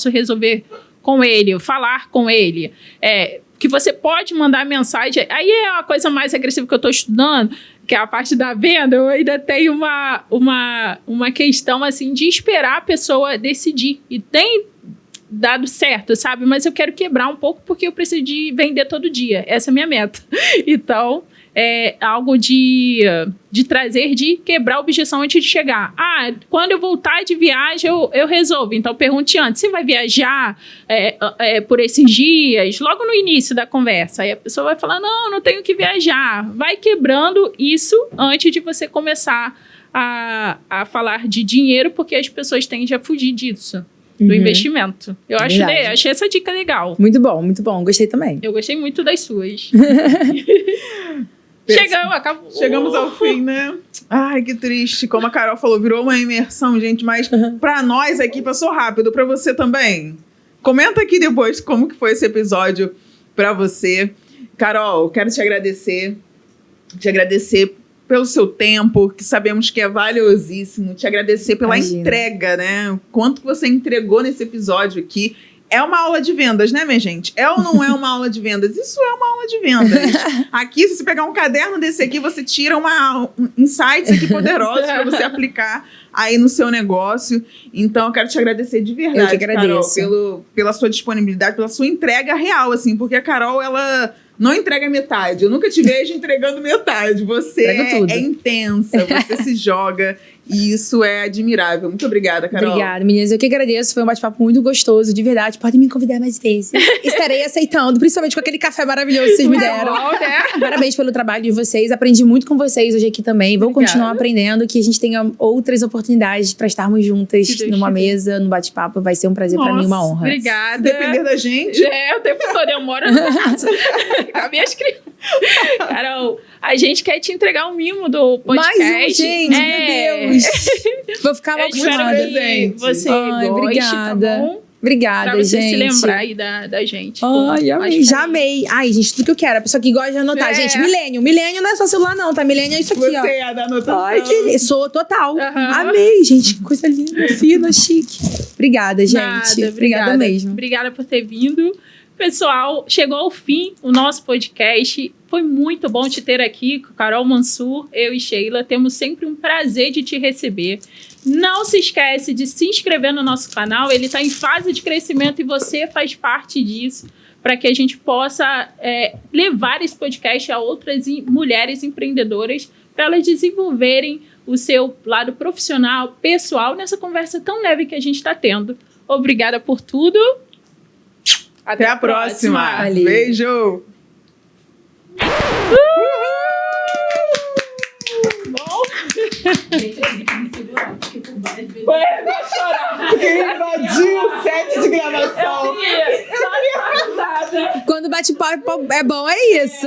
resolver com ele, falar com ele? Que você pode mandar mensagem. Aí é a coisa mais agressiva que eu estou estudando, que é a parte da venda. Eu ainda tenho uma questão assim de esperar a pessoa decidir. E tem dado certo, sabe? Mas eu quero quebrar um pouco porque eu preciso de vender todo dia. Essa é a minha meta. Então, é algo de trazer, de quebrar a objeção antes de chegar. Quando eu voltar de viagem, eu resolvo. Então, pergunte antes. Você vai viajar por esses dias? Logo no início da conversa. Aí a pessoa vai falar, não tenho que viajar. Vai quebrando isso antes de você começar a falar de dinheiro, porque as pessoas tendem a fugir disso. Do investimento. Eu achei essa dica legal. Muito bom. Gostei também. Eu gostei muito das suas. Acabou. Chegamos ao fim, né? Ai, que triste. Como a Carol falou, virou uma imersão, gente. Mas pra nós aqui passou rápido. Pra você também? Comenta aqui depois como que foi esse episódio pra você. Carol, quero te agradecer. Pelo seu tempo, que sabemos que é valiosíssimo. Te agradecer pela entrega, né? Quanto que você entregou nesse episódio aqui. É uma aula de vendas, né, minha gente? É ou não é uma aula de vendas? Isso é uma aula de vendas. Aqui, se você pegar um caderno desse aqui, você tira insights aqui poderosos para você aplicar aí no seu negócio. Então, eu quero te agradecer de verdade, Carol, pela sua disponibilidade, pela sua entrega real, assim. Porque a Carol, ela não entrega metade. Eu nunca te vejo entregando metade. Você é intensa, você se joga. E isso é admirável. Muito obrigada, Carol. Obrigada, meninas. Eu que agradeço. Foi um bate-papo muito gostoso, de verdade. Podem me convidar mais vezes. Estarei aceitando, principalmente com aquele café maravilhoso que vocês me deram. Parabéns pelo trabalho de vocês. Aprendi muito com vocês hoje aqui também. Vou continuar aprendendo, que a gente tenha outras oportunidades para estarmos juntas numa mesa, num bate-papo. Vai ser um prazer para mim, uma honra. Obrigada. Se depender da gente. O tempo todo. Eu moro na casa. Com a minha crianças. Carol, a gente quer te entregar um mimo do podcast. Mais um, gente, meu Deus. Vou ficar muito presente. Você goste, obrigada. Tá bom? Obrigada, pra você gente. se lembrar aí da gente. Ai, amei. Já amei. Ai, gente, tudo que eu quero. A pessoa que gosta de anotar. Gente, milênio. Milênio não é só celular, não, tá? Milênio é isso aqui, ó. Você é da anotação. Ai, sou total. Amei, gente. Coisa linda, fina, chique. Obrigada, gente. Obrigada mesmo. Obrigada por ter vindo. Pessoal, chegou ao fim o nosso podcast. Foi muito bom te ter aqui, Carol Mansur, eu e Sheila. Temos sempre um prazer de te receber. Não se esquece de se inscrever no nosso canal. Ele está em fase de crescimento e você faz parte disso, para que a gente possa levar esse podcast a outras mulheres empreendedoras, para elas desenvolverem o seu lado profissional, pessoal, nessa conversa tão leve que a gente está tendo. Obrigada por tudo. Até a próxima. Beijo. Bom. Foi chorar. Porque invadiu o set de gravação. Quando bate papo é bom, é isso.